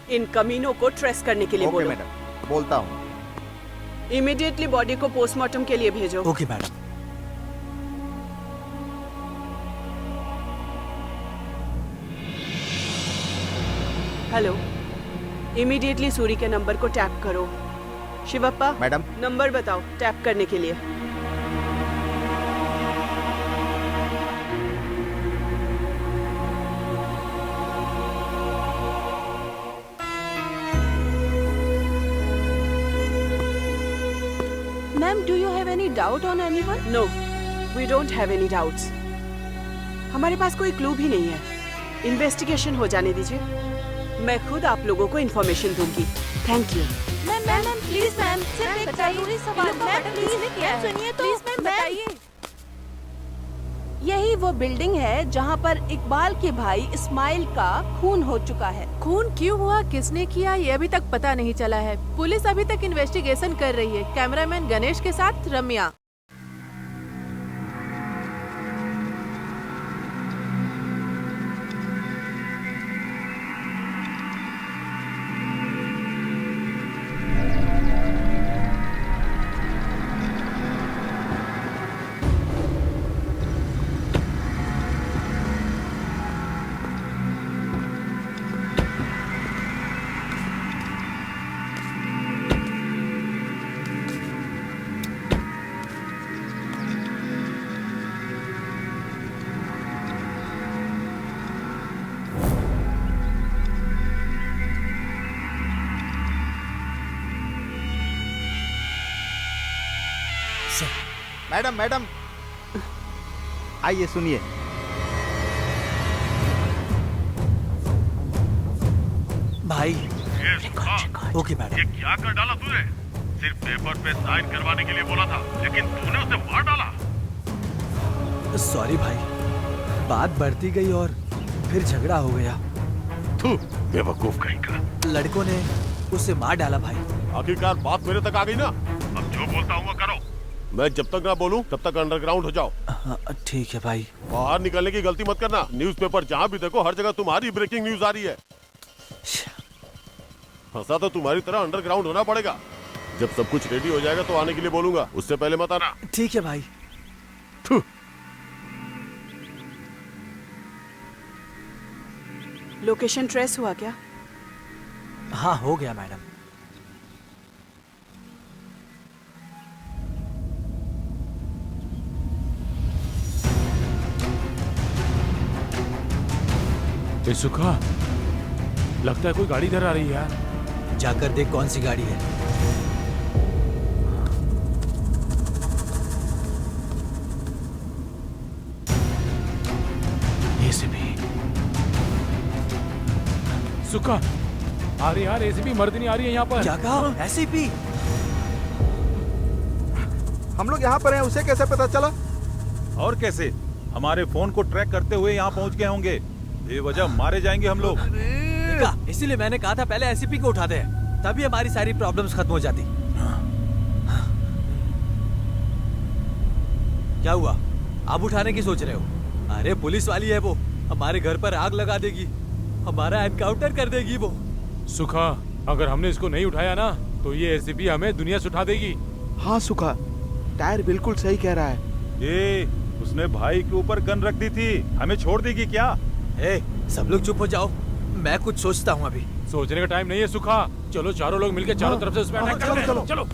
इन कमीनों को ट्रेस करने के लिए ओके बोलो। मैडम, बोलता हूँ। इमीडिएटली बॉडी को पोस्टमार्टम के लिए भेजो। Okay madam. Hello, immediately Suri के नंबर को टैप करो। शिवप्पा मैडम, नंबर बताओ टैप करने के लिए। Ma'am, do you have any doubt on anyone? No, we don't have any doubts. हमारे पास कोई क्लू भी नहीं है। इन्वेस्टिगेशन हो जाने दीजिए, मैं खुद आप लोगों को इन्फॉर्मेशन दूंगी। Thank you. Ma'am ma'am ma'am please ma'am, सिर्फ एक जरूरी सवाल। मैम प्लीज क्या सुनिए तो। प्लीज मैम बताइए। यही वो बिल्डिंग है जहाँ पर इकबाल के भाई इस्माइल का खून हो चुका है। खून क्यों हुआ, किसने किया, ये अभी तक पता नहीं चला है। पुलिस अभी तक इन्वेस्टिगेशन कर रही है। कैमरामैन गणेश के साथ रम्या। मैडम मैडम, आइए सुनिए। भाई। Okay madam. ये क्या कर डाला तूने? सिर्फ पेपर पे साइन करवाने के लिए बोला था, लेकिन तूने उसे मार डाला। सॉरी भाई, बात बढ़ती गई और फिर झगड़ा हो गया। तू बेवकूफ कहीं का। लड़कों ने उसे मार डाला भाई। आखिरकार बात मेरे तक आ गई ना। अब जो बोलता हूँ वो करो। मैं जब तक ना बोलूं तब तक अंडरग्राउंड हो जाओ। ठीक है भाई। बाहर निकलने की गलती मत करना। न्यूज़पेपर जहाँ भी देखो हर जगह तुम्हारी ब्रेकिंग न्यूज आ रही है। फंसा तो तुम्हारी तरह अंडरग्राउंड होना पड़ेगा। जब सब कुछ रेडी हो जाएगा तो आने के लिए बोलूंगा, उससे पहले मत आना। ठीक है भाई। लोकेशन ट्रेस हुआ क्या? हाँ हो गया मैडम। ये सुखा, लगता है कोई गाड़ी इधर आ रही है यार। जाकर देख कौन सी गाड़ी है। एसीपी सुखा आ रही यार, एसीपी मर्दिनी आ रही है यहाँ पर। क्या कहा? एसीपी? हम लोग यहाँ पर हैं, उसे कैसे पता चला? और कैसे? हमारे फोन को ट्रैक करते हुए यहाँ पहुँच गए होंगे। बेवजह मारे जाएंगे हम लोग। इसीलिए मैंने कहा था पहले एसीपी को उठा दे, तभी हमारी सारी प्रॉब्लम्स खत्म हो जाती। क्या हुआ? आप उठाने की सोच रहे हो? अरे पुलिस वाली है वो, हमारे घर पर आग लगा देगी, हमारा एनकाउंटर कर देगी वो। सुखा, अगर हमने इसको नहीं उठाया ना तो ये एसीपी हमें दुनिया से उठा देगी। हाँ सुखा, टायर बिल्कुल सही कह रहा है। ये उसने भाई के ऊपर गन रख दी थी, हमें छोड़ देगी क्या? सब लोग चुप हो जाओ, मैं कुछ सोचता हूँ अभी। सोचने का टाइम नहीं है सुखा, चलो चारों लोग मिलकर चारों तरफ से उस पर अटैक करते हैं। चलो। चलो।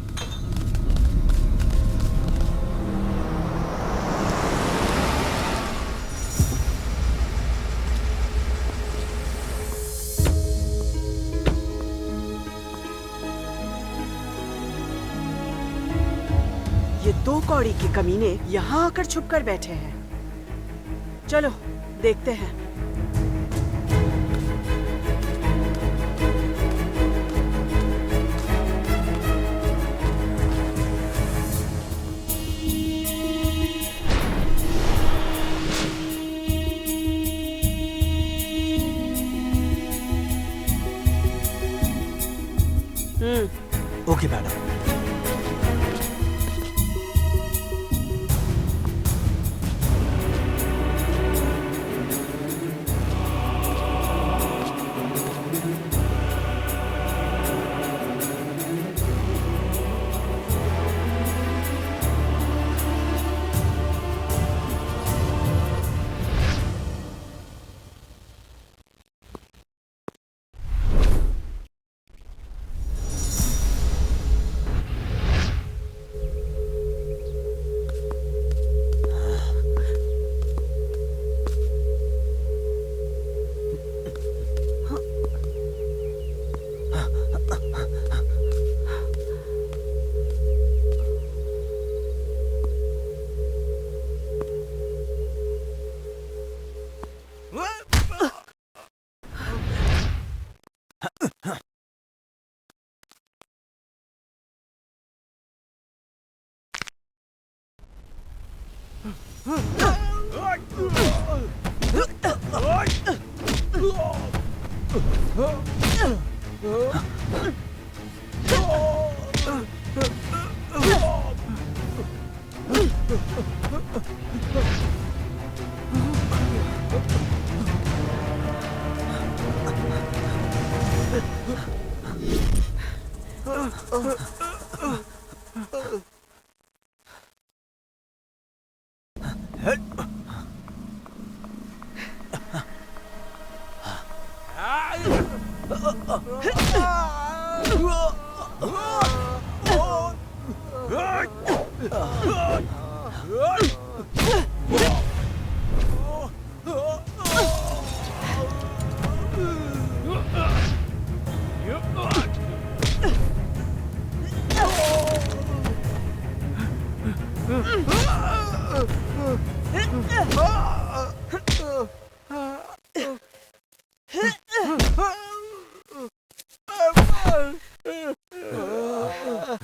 ये 2 कौड़ी के कमीने यहाँ आकर छुप कर बैठे हैं। चलो देखते हैं। Okay madam.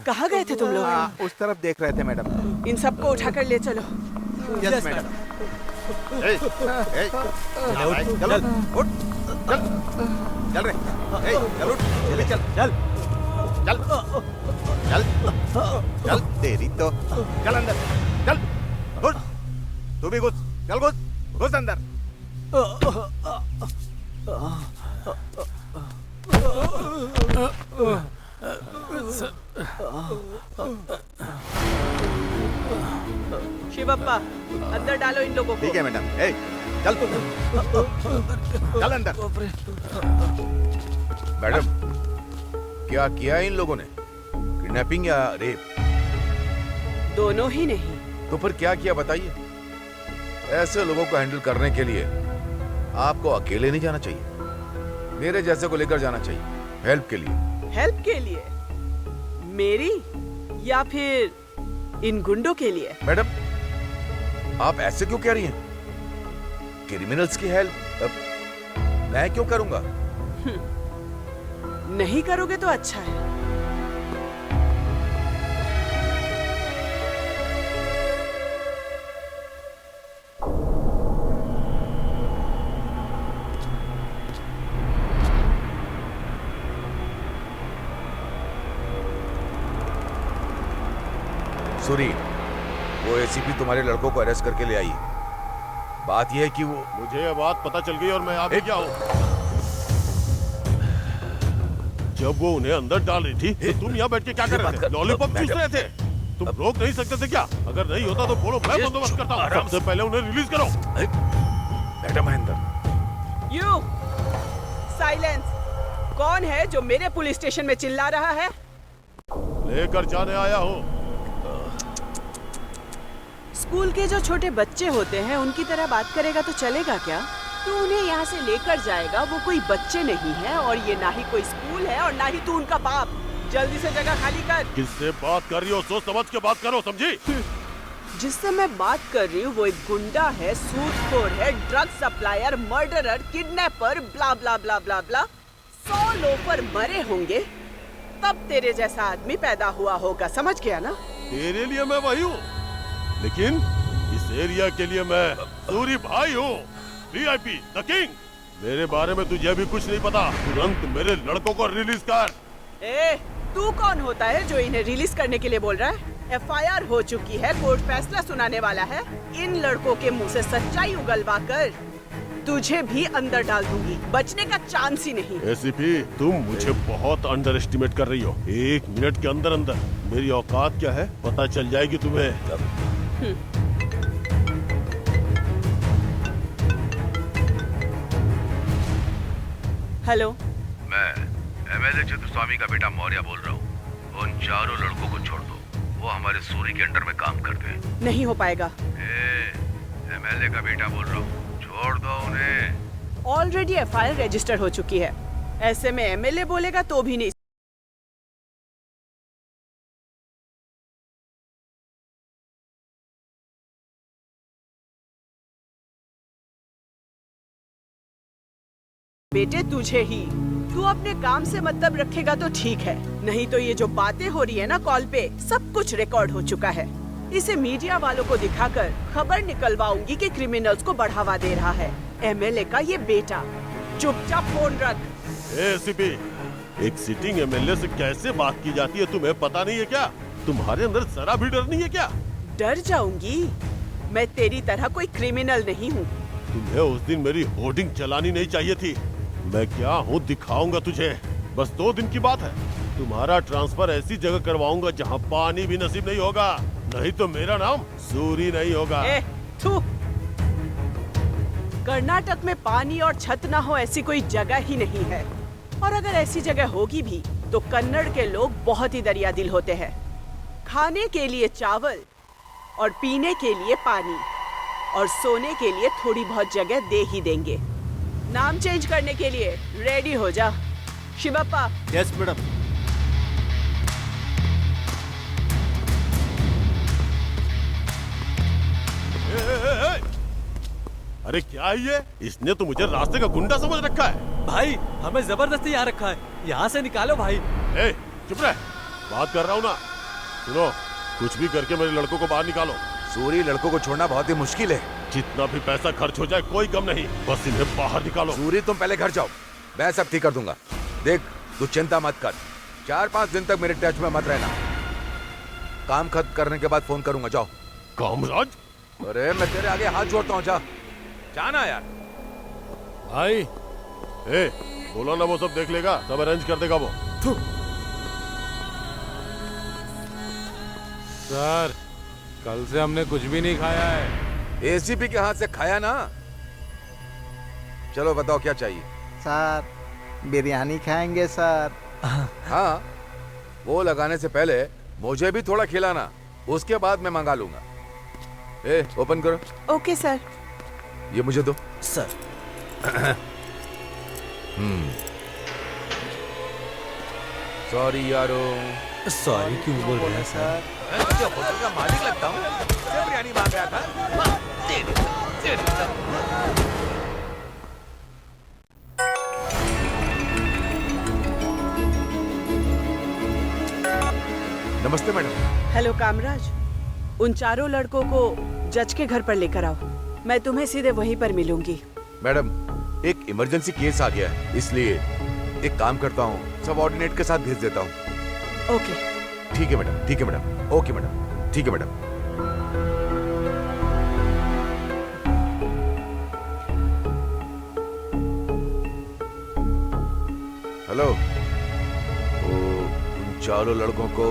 कहाँ गए थे तुम लोग? उस तरफ देख रहे थे मैडम। इन सबको उठाकर ले चलो। Yes madam. चलो उठ, चल चल रे, चल उठ, जल्दी चल चल चल चल चल, तेरी तो चल अंदर, चल घुस, तू भी घुस, चल घुस, घुस अंदर। शिवप्पा, अंदर डालो इन लोगों को। ठीक है मैडम। चल चल अंदर। मैडम, क्या किया इन लोगों ने? किडनैपिंग या रेप? दोनों ही नहीं। तो फिर क्या किया बताइए? ऐसे लोगों को हैंडल करने के लिए आपको अकेले नहीं जाना चाहिए, मेरे जैसे को लेकर जाना चाहिए, हेल्प के लिए। हेल्प के लिए? मेरी या फिर इन गुंडों के लिए? मैडम आप ऐसे क्यों कह रही हैं? क्रिमिनल्स की हेल्प मैं क्यों करूंगा? नहीं करोगे तो अच्छा है। सूरी, वो एसीपी तुम्हारे लड़कों को अरेस्ट करके ले आई है। बात यह है कि वो मुझे ये बात पता चल गई और मैं आ भी गया हूँ। जब वो उन्हें अंदर डाल रही थी तो तुम यहाँ बैठ के क्या कर रहे थे? लॉलीपॉप चूस रहे थे? तुम रोक नहीं सकते थे क्या? अगर नहीं होता तो बोलो, मैं बंदोबस्त करता हूँ। सबसे पहले उन्हें रिलीज करो। Madam Mahendra, you silence. कौन है जो मेरे पुलिस स्टेशन में चिल्ला रहा है? लेकर जाने आया हूँ। स्कूल के जो छोटे बच्चे होते हैं उनकी तरह बात करेगा तो चलेगा क्या? तू उन्हें यहाँ से लेकर जाएगा, वो कोई बच्चे नहीं है और ये ना ही कोई स्कूल है और ना ही तू उनका बाप। जल्दी से जगह खाली कर। किससे बात कर रही हो? सोच समझ के बात करो, समझी? जिससे मैं बात कर रही हूँ वो एक गुंडा है, सूदखोर है, ड्रग सप्लायर, मर्डरर, किडनैपर, ब्ला ब्ला ब्ला ब्ला ब्ला। 100 लोफर मरे होंगे तब तेरे जैसा आदमी पैदा हुआ होगा, समझ गया ना? तेरे लिए मैं वही हूँ, लेकिन इस एरिया के लिए मैं सूरी भाई हूँ, वीआईपी, द किंग। मेरे बारे में तुझे भी कुछ नहीं पता। तुरंत मेरे लड़कों को रिलीज कर। ए, तू कौन होता है जो इन्हें रिलीज करने के लिए बोल रहा है? एफआईआर हो चुकी है, कोर्ट फैसला सुनाने वाला है। इन लड़कों के मुंह से सच्चाई उगलवा कर तुझे भी अंदर डाल दूंगी, बचने का चांस ही नहीं। एसीपी, तुम मुझे बहुत अंडर एस्टिमेट कर रही हो। 1 मिनट के अंदर अंदर मेरी औकात क्या है पता चल जाएगी तुम्हें। हेलो, मैं एमएलए चतुस्वामी का बेटा मौर्य बोल रहा हूँ। उन चारों लड़कों को छोड़ दो, वो हमारे सूरी के अंडर में काम करते हैं। नहीं हो पाएगा। एमएलए का बेटा बोल रहा हूँ, छोड़ दो उन्हें। ऑलरेडी एफआईआर रजिस्टर हो चुकी है, ऐसे में एमएलए बोलेगा तो भी नहीं। बेटे तुझे ही, तू अपने काम से मतलब रखेगा तो ठीक है, नहीं तो ये जो बातें हो रही है ना कॉल पे, सब कुछ रिकॉर्ड हो चुका है। इसे मीडिया वालों को दिखाकर खबर निकलवाऊंगी कि क्रिमिनल्स को बढ़ावा दे रहा है एमएलए का ये बेटा। चुपचाप फोन रख। एसीपी, एक सिटिंग एमएलए से कैसे बात की जाती है तुम्हें पता नहीं है क्या? तुम्हारे अंदर जरा भी डर नहीं है क्या? डर जाऊंगी? मैं तेरी तरह कोई क्रिमिनल नहीं हूँ। तुम्हें उस दिन मेरी होर्डिंग चलानी नहीं चाहिए थी। मैं क्या हूँ दिखाऊंगा तुझे। बस 2 दिन की बात है, तुम्हारा ट्रांसफर ऐसी जगह करवाऊंगा जहाँ पानी भी नसीब नहीं होगा, नहीं तो मेरा नाम सूरी नहीं होगा। थू। कर्नाटक में पानी और छत ना हो ऐसी कोई जगह ही नहीं है, और अगर ऐसी जगह होगी भी तो कन्नड़ के लोग बहुत ही दरिया दिल होते हैं। खाने के लिए चावल और पीने के लिए पानी और सोने के लिए थोड़ी बहुत जगह दे ही देंगे। नाम चेंज करने के लिए रेडी हो जा। शिवप्पा। Yes madam. अरे क्या है ये? इसने तो मुझे रास्ते का गुंडा समझ रखा है। भाई हमें जबरदस्ती यहाँ रखा है, यहाँ से निकालो भाई। चुप रह, बात कर रहा हूँ ना। सुनो, कुछ भी करके मेरे लड़कों को बाहर निकालो। सूरी, लड़कों को छोड़ना बहुत ही मुश्किल है। जितना भी पैसा खर्च हो जाए कोई कम नहीं, बस इन्हें बाहर निकालो। सूरी, तुम पहले घर जाओ, मैं सब ठीक कर दूंगा। देख, तू चिंता मत कर, 4-5 दिन तक मेरे टच में मत रहना। काम खत्म करने के बाद फोन करूंगा, जाओ। कामराज? अरे मैं तेरे आगे हाथ जोड़ता हूँ, जा जाना यार। भाई बोलो ना, वो सब देख लेगा, सब अरेंज कर देगा वो। सर, कल से हमने कुछ भी नहीं खाया है। एसीपी के हाथ से खाया ना? चलो बताओ क्या चाहिए? सर, बिरयानी खाएंगे सर। हाँ, वो लगाने से पहले मुझे भी थोड़ा खिलाना, उसके बाद मैं मंगा लूंगा। ओपन करो। Okay sir. ये मुझे दो। सर। सॉरी यारो। सॉरी क्यों बोल रहे हैं सर? मैं होटल का मालिक लगता हूँ, मैं बिरयानी मांग रहा था। नमस्ते मैडम। हेलो कामराज, उन चारों लड़कों को जज के घर पर लेकर आओ। मैं तुम्हें सीधे वहीं पर मिलूंगी। मैडम, एक इमरजेंसी केस आ गया है, इसलिए एक काम करता हूँ, सबऑर्डिनेट के साथ भेज देता हूँ। ओके। ठीक है मैडम, ठीक है मैडम, ओके मैडम, ठीक है मैडम। हेलो, उन चारों लड़कों को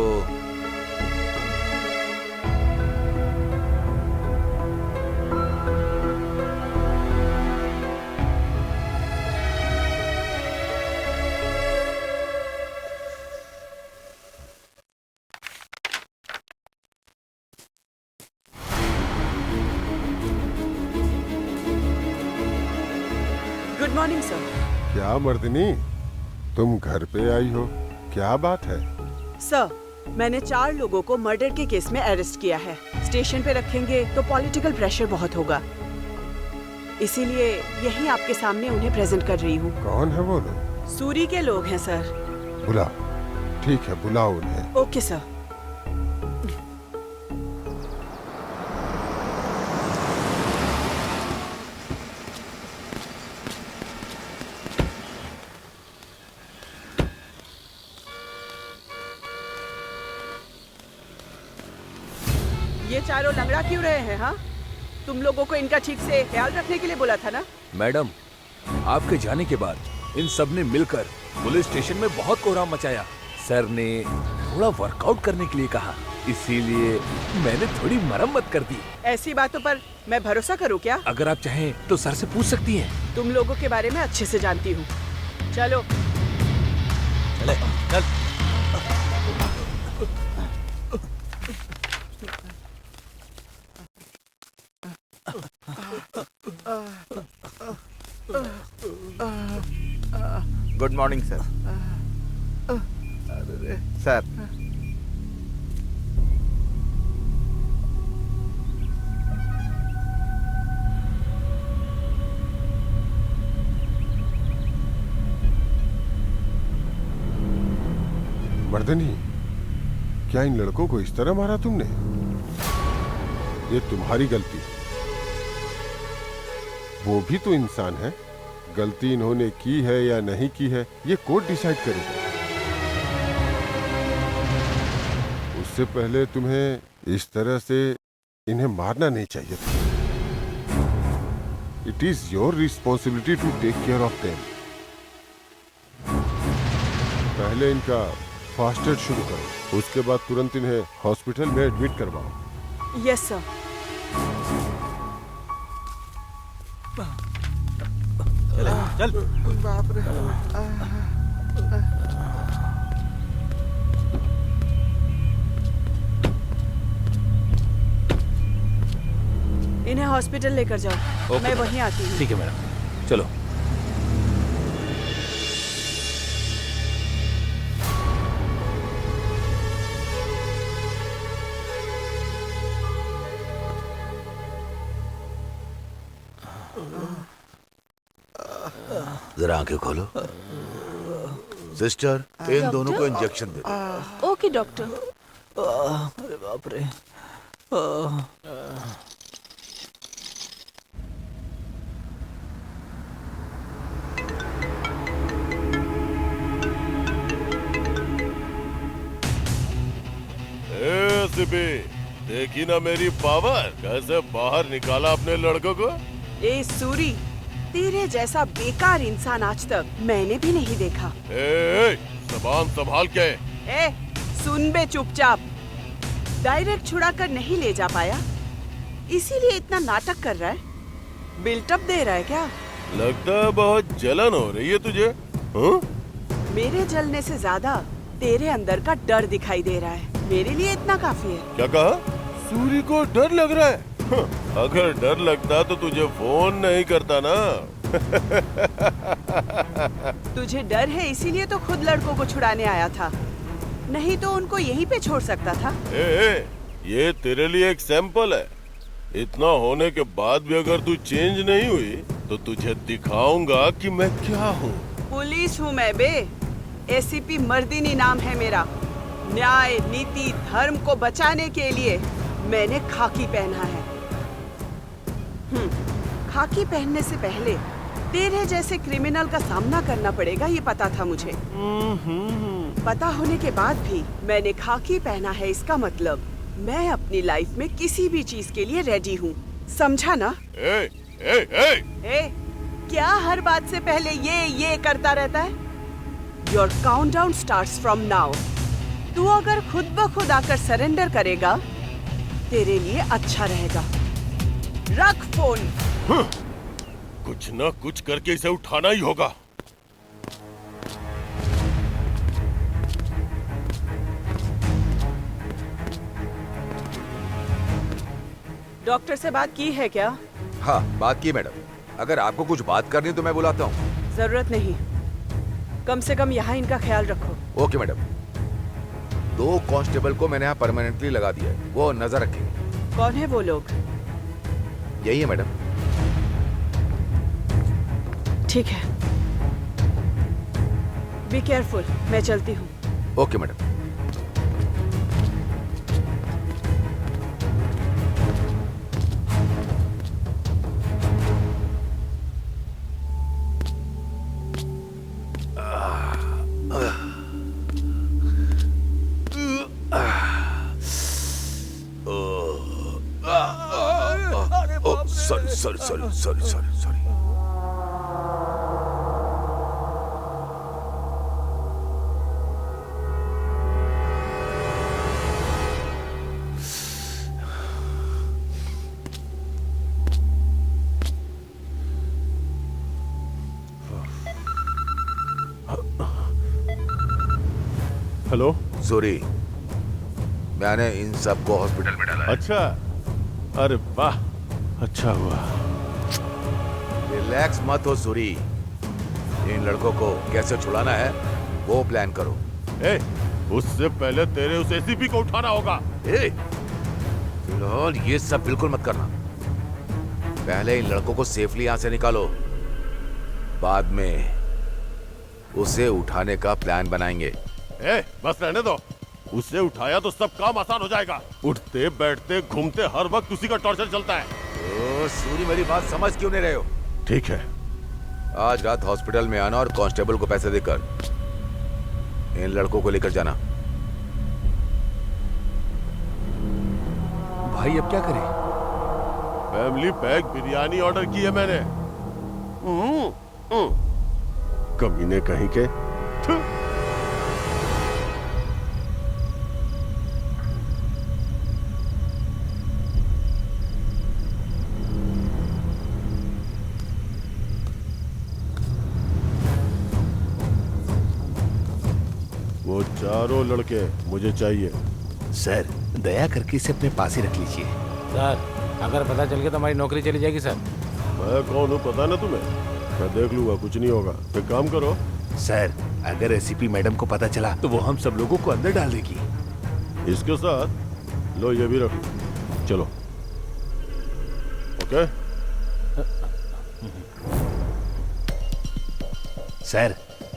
गुड मॉर्निंग सर। क्या मर्दनी, तुम घर पे आई हो? क्या बात है? सर, मैंने 4 लोगों को मर्डर के केस में अरेस्ट किया है। स्टेशन पे रखेंगे तो पॉलिटिकल प्रेशर बहुत होगा, इसीलिए यही आपके सामने उन्हें प्रेजेंट कर रही हूँ। कौन है वो लोग? सूरी के लोग हैं सर। बुलाओ। ठीक है, बुलाओ उन्हें। Okay sir. ये चारों लंगड़ा क्यों रहे हैं? हाँ, तुम लोगों को इनका ठीक से ख्याल रखने के लिए बोला था ना? मैडम, आपके जाने के बाद इन सब ने मिलकर पुलिस स्टेशन में बहुत कोहराम मचाया। सर ने थोड़ा वर्कआउट करने के लिए कहा, इसीलिए मैंने थोड़ी मरम्मत कर दी। ऐसी बातों पर मैं भरोसा करूं क्या? अगर आप चाहें तो सर से पूछ सकती हैं। तुम लोगों के बारे में अच्छे से जानती हूँ। चलो चले, चल। Good morning sir. Sir, Mardini, क्या इन लड़कों को इस तरह मारा तुमने? ये तुम्हारी गलती। वो भी तो इंसान है। गलती इन्होंने की है या नहीं की है, ये कोर्ट डिसाइड करेगा। उससे पहले तुम्हें इस तरह से इन्हें मारना नहीं चाहिए था। It is your responsibility to take care of them. पहले इनका फर्स्ट एड शुरू करो, उसके बाद तुरंत इन्हें हॉस्पिटल में एडमिट करवाओ। Yes sir. चल। बाप रे। इन्हें हॉस्पिटल लेकर जाओ, मैं वहीं आती हूँ। ठीक है मैडम, चलो। जरा आंखें खोलो। सिस्टर, इन दोनों को इंजेक्शन दे दो। Okay doctor. अरे बाप रे। एसीपी, देखी ना मेरी पावर, कैसे बाहर निकाला अपने लड़कों को। ए सूरी, तेरे जैसा बेकार इंसान आज तक मैंने भी नहीं देखा। ज़बान संभाल के। ए, सुन बे चुपचाप। डायरेक्ट छुड़ा कर नहीं ले जा पाया, इसीलिए इतना नाटक कर रहा है। बिल्टअप दे रहा है क्या? लगता है बहुत जलन हो रही है तुझे। हाँ? मेरे जलने से ज्यादा तेरे अंदर का डर दिखाई दे रहा है। मेरे लिए इतना काफी है। क्या कहा? सूरी को डर लग रहा है? हाँ, अगर डर लगता तो तुझे फोन नहीं करता ना। तुझे डर है इसीलिए तो खुद लड़कों को छुड़ाने आया था, नहीं तो उनको यहीं पे छोड़ सकता था। ये तेरे लिए एक सैंपल है। इतना होने के बाद भी अगर तू चेंज नहीं हुई तो तुझे दिखाऊंगा कि मैं क्या हूँ। पुलिस हूँ मैं बे। एसीपी मर्दिनी नाम है मेरा। न्याय, नीति, धर्म को बचाने के लिए मैंने खाकी पहना है। खाकी पहनने से पहले तेरे जैसे क्रिमिनल का सामना करना पड़ेगा ये पता था मुझे। पता होने के बाद भी मैंने खाकी पहना है, इसका मतलब मैं अपनी लाइफ में किसी भी चीज के लिए रेडी हूँ, समझा ना? क्या हर बात से पहले ये करता रहता है? Your countdown starts from now. तू अगर खुद ब खुद आकर सरेंडर करेगा तेरे लिए अच्छा रहेगा। रख फोन। कुछ ना कुछ करके इसे उठाना ही होगा। डॉक्टर से बात की है क्या? हाँ, बात की मैडम। अगर आपको कुछ बात करनी है तो मैं बुलाता हूँ। जरूरत नहीं, कम से कम यहाँ इनका ख्याल रखो। Okay madam. 2 कांस्टेबल को मैंने यहाँ परमानेंटली लगा दिया है, वो नजर रखेंगे। कौन है वो लोग? यही है मैडम। ठीक है, बी केयरफुल, मैं चलती हूँ। Okay madam. Sorry. Hello Suri, मैंने इन सबको हॉस्पिटल में डाला है। अच्छा, अरे वाह, अच्छा हुआ। रिलैक्स मत हो सूरी, इन लड़कों को कैसे छुड़ाना है वो प्लान करो। उससे पहले तेरे उस एसीपी को उठाना होगा। फिलहाल ये सब बिल्कुल मत करना। पहले इन लड़कों को सेफली यहाँ से निकालो, बाद में उसे उठाने का प्लान बनाएंगे। बस रहने दो। उसे उठाया तो सब काम आसान हो जाएगा। उठते बैठते घूमते हर वक्त उसी का टॉर्चर चलता है। सूरी, मेरी बात समझ क्यों नहीं रहे हो? ठीक है, आज रात हॉस्पिटल में आना और कांस्टेबल को पैसे देकर इन लड़कों को लेकर जाना। भाई अब क्या करें? फैमिली पैक बिरयानी ऑर्डर की है मैंने। कमीने कहीं के। वो चारों लड़के मुझे चाहिए। सर, दया करके इसे अपने पास ही रख लीजिए। सर, अगर पता चल गया तो हमारी नौकरी चली जाएगी सर। मैं कौन हूँ पता ना तुम्हें? मैं देख लूंगा, कुछ नहीं होगा। एक काम करो सर, अगर एसीपी मैडम को पता चला तो वो हम सब लोगों को अंदर डाल देगी। इसके साथ लो ये भी रख लो। चलो। ओके सर,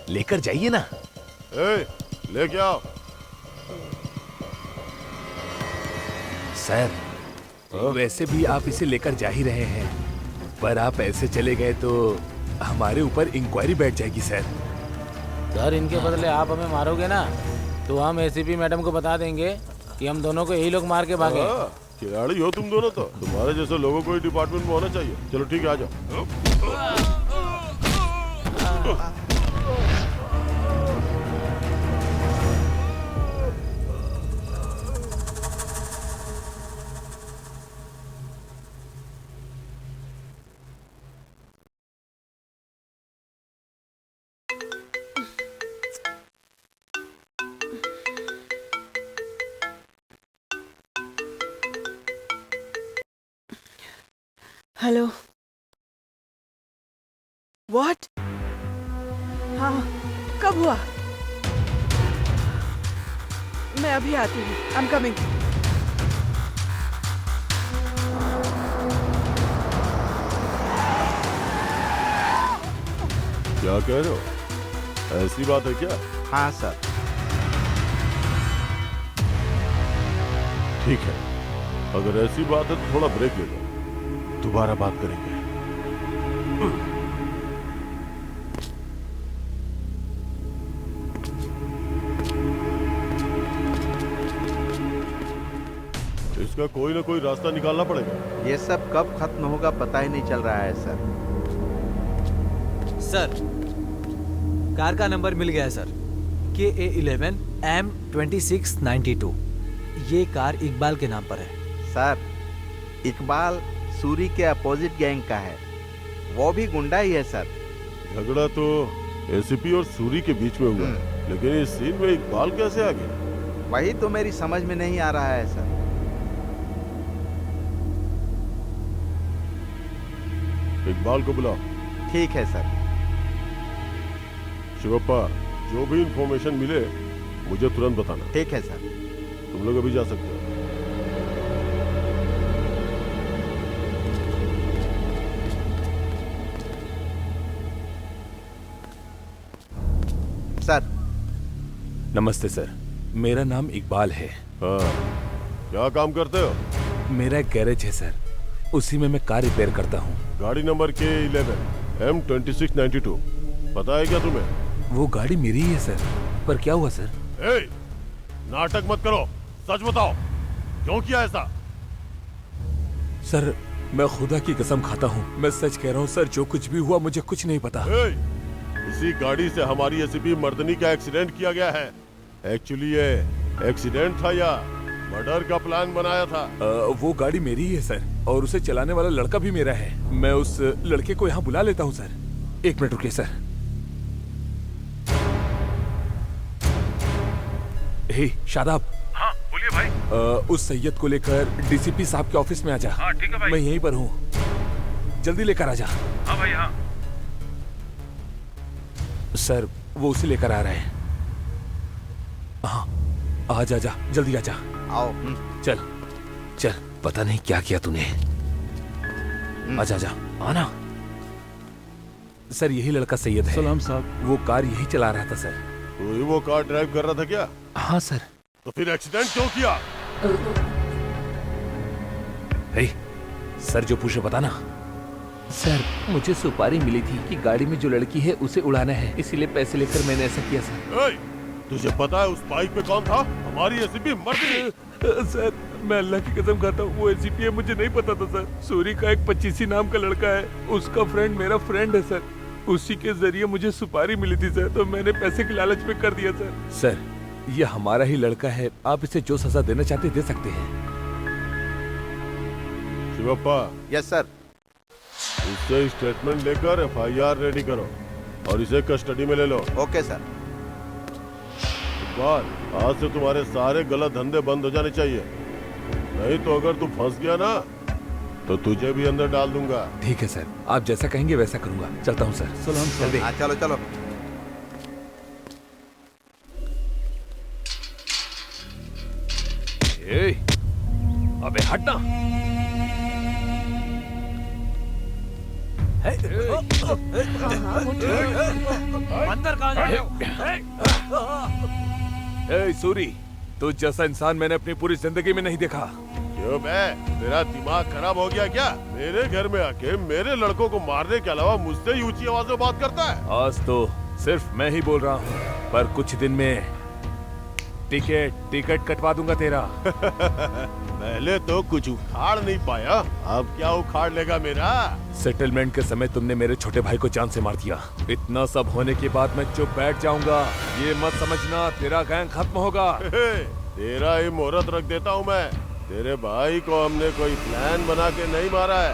लेकर जाइए ना। लेके आओ। सर, वैसे भी आप इसे लेकर जा ही रहे हैं, पर आप ऐसे चले गए तो हमारे ऊपर इंक्वायरी बैठ जाएगी सर। सर, इनके बदले आप हमें मारोगे ना तो हम एसीपी मैडम को बता देंगे कि हम दोनों को यही लोग मार के भागे। खिलाड़ी हो तुम दोनों, तो तुम्हारे जैसे लोगों को ही डिपार्टमेंट में होना चाहिए। चलो ठीक है, आ जाओ। हेलो। व्हाट? हाँ, कब हुआ? मैं अभी आती हूँ। I am coming. क्या कह रहे हो? ऐसी बात है क्या? हाँ सर। ठीक है, अगर ऐसी बात है तो थोड़ा ब्रेक ले लो, दोबारा बात करेंगे। इसका कोई ना कोई रास्ता निकालना पड़ेगा। ये सब कब खत्म होगा पता ही नहीं चल रहा है सर। सर, कार का नंबर मिल गया है सर, KA11 M2692। ये कार इकबाल के नाम पर है। सर, इकबाल सूरी के अपोजिट गैंग का है, वो भी गुंडा ही है सर। झगड़ा तो एसीपी और सूरी के बीच में हुआ, लेकिन इस सीन में इकबाल कैसे आ गया? वही तो मेरी समझ में नहीं आ रहा है सर। इकबाल को बुलाओ। ठीक है सर। शिवप्पा, जो भी इंफॉर्मेशन मिले मुझे तुरंत बताना। ठीक है सर। तुम लोग अभी जा सकते हो। सर। नमस्ते सर, मेरा नाम इकबाल है। हाँ, क्या काम करते हो? मेरा एक गैरेज है सर, उसी में मैं कार रिपेयर करता हूँ। गाड़ी नंबर KA11 M2692 पता है क्या तुम्हें? वो गाड़ी मेरी ही है सर, पर क्या हुआ सर? ए, नाटक मत करो, सच बताओ, क्यों किया ऐसा? सर, मैं खुदा की कसम खाता हूँ, मैं सच कह रहा हूँ सर, जो कुछ भी हुआ मुझे कुछ नहीं पता। इसी गाड़ी से हमारी एसीपी मर्दनी का एक्सीडेंट किया गया है। एक्चुअली ये एक्सीडेंट था या मर्डर का प्लान बनाया था? वो गाड़ी मेरी ही है सर, और उसे चलाने वाला लड़का भी मेरा है। मैं उस लड़के को यहाँ बुला लेता हूँ सर। एक मिनट रुकिए सर। हे शादाब। हाँ बोलिए भाई। उस सैयद को लेकर डीसीपी साहब के ऑफिस में आ जा। हाँ ठीक है भाई। मैं यहीं पर हूँ, जल्दी लेकर आ जा। हाँ भाई हाँ। सर, वो उसे लेकर आ रहा है। हाँ, आ जा, जल्दी आ जा। आओ। चल चल, पता नहीं क्या किया तूने। आजा जा, आना। सर, यही लड़का सैयद है। सलाम साहब। वो कार यही चला रहा था सर। तो ही वो कार ड्राइव कर रहा था क्या? हाँ सर। तो फिर एक्सीडेंट क्यों किया? हे, सर जो पूछे बताना। सर, मुझे सुपारी मिली थी कि गाड़ी में जो लड़की है उसे उड़ाना है, इसीलिए पैसे लेकर मैंने ऐसा किया सर। तुझे पता है उस बाइक पे कौन था? हमारी एसीपी मर्दनी। सर, मैं अल्लाह की कसम खाता हूँ, वो एसीपी है, मुझे नहीं पता था सर। सूरी का एक 25 नाम का लड़का है, उसका फ्रेंड मेरा फ्रेंड है सर। उसी के जरिए मुझे सुपारी मिली थी सर, तो मैंने पैसे के लालच में कर दिया सर। सर, ये हमारा ही लड़का है, आप इसे जो सजा देना चाहते दे सकते हैं। शिवप्पा। Yes sir. इससे स्टेटमेंट लेकर FIR रेडी करो और इसे कस्टडी में ले लो। Okay sir. इकबाल, आज से तुम्हारे सारे गलत धंधे बंद हो जाने चाहिए, नहीं तो अगर तू फंस गया ना तो तुझे भी अंदर डाल दूंगा। ठीक है सर, आप जैसा कहेंगे वैसा करूंगा। चलता हूँ सर। सलाम जल्दी। हाँ, चलो चलो। अबे हटना। अंदर कहाँ जा रहे हो? सूरी, तू जैसा इंसान मैंने अपनी पूरी जिंदगी में नहीं देखा। क्यों बे, तेरा दिमाग खराब हो गया क्या? मेरे घर में आके मेरे लड़कों को मारने के अलावा मुझसे ही ऊंची आवाज में बात करता है। आज तो सिर्फ मैं ही बोल रहा हूँ, पर कुछ दिन में टिकट कटवा दूंगा तेरा। पहले तो कुछ उखाड़ नहीं पाया, अब क्या उखाड़ लेगा मेरा? सेटलमेंट के समय तुमने मेरे छोटे भाई को जान से मार दिया। इतना सब होने के बाद मैं चुप बैठ जाऊंगा, ये मत समझना तेरा गैंग खत्म होगा। तेरा ही मुहूर्त रख देता हूँ मैं। तेरे भाई को हमने कोई प्लान बना के नहीं मारा है।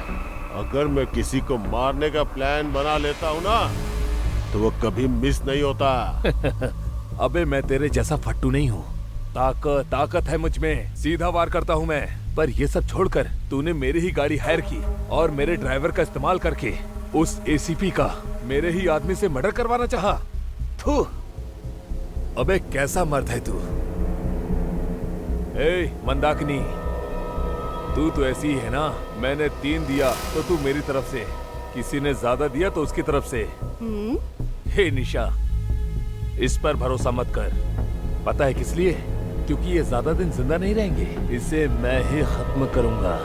अगर मैं किसी को मारने का प्लान बना लेता हूँ ना तो वो कभी मिस नहीं होता। अबे मैं तेरे जैसा फट्टू नहीं हूँ, ताकत है मुझ में, सीधा वार करता हूँ मैं। पर ये सब छोड़कर तूने मेरी ही गाड़ी हायर की और मेरे ड्राइवर का इस्तेमाल करके उस एसीपी का मेरे ही आदमी से मर्डर करवाना चाहा। थू, अबे कैसा मर्द है तू। ए मंदाकिनी, तू तो ऐसी ही है ना। मैंने 3 दिया तो तू मेरी तरफ से, किसी ने ज्यादा दिया तो उसकी तरफ से। हे निशा, इस पर भरोसा मत कर। पता है किस लिए? क्योंकि ये ज्यादा दिन जिंदा नहीं रहेंगे। इसे मैं ही खत्म करूंगा।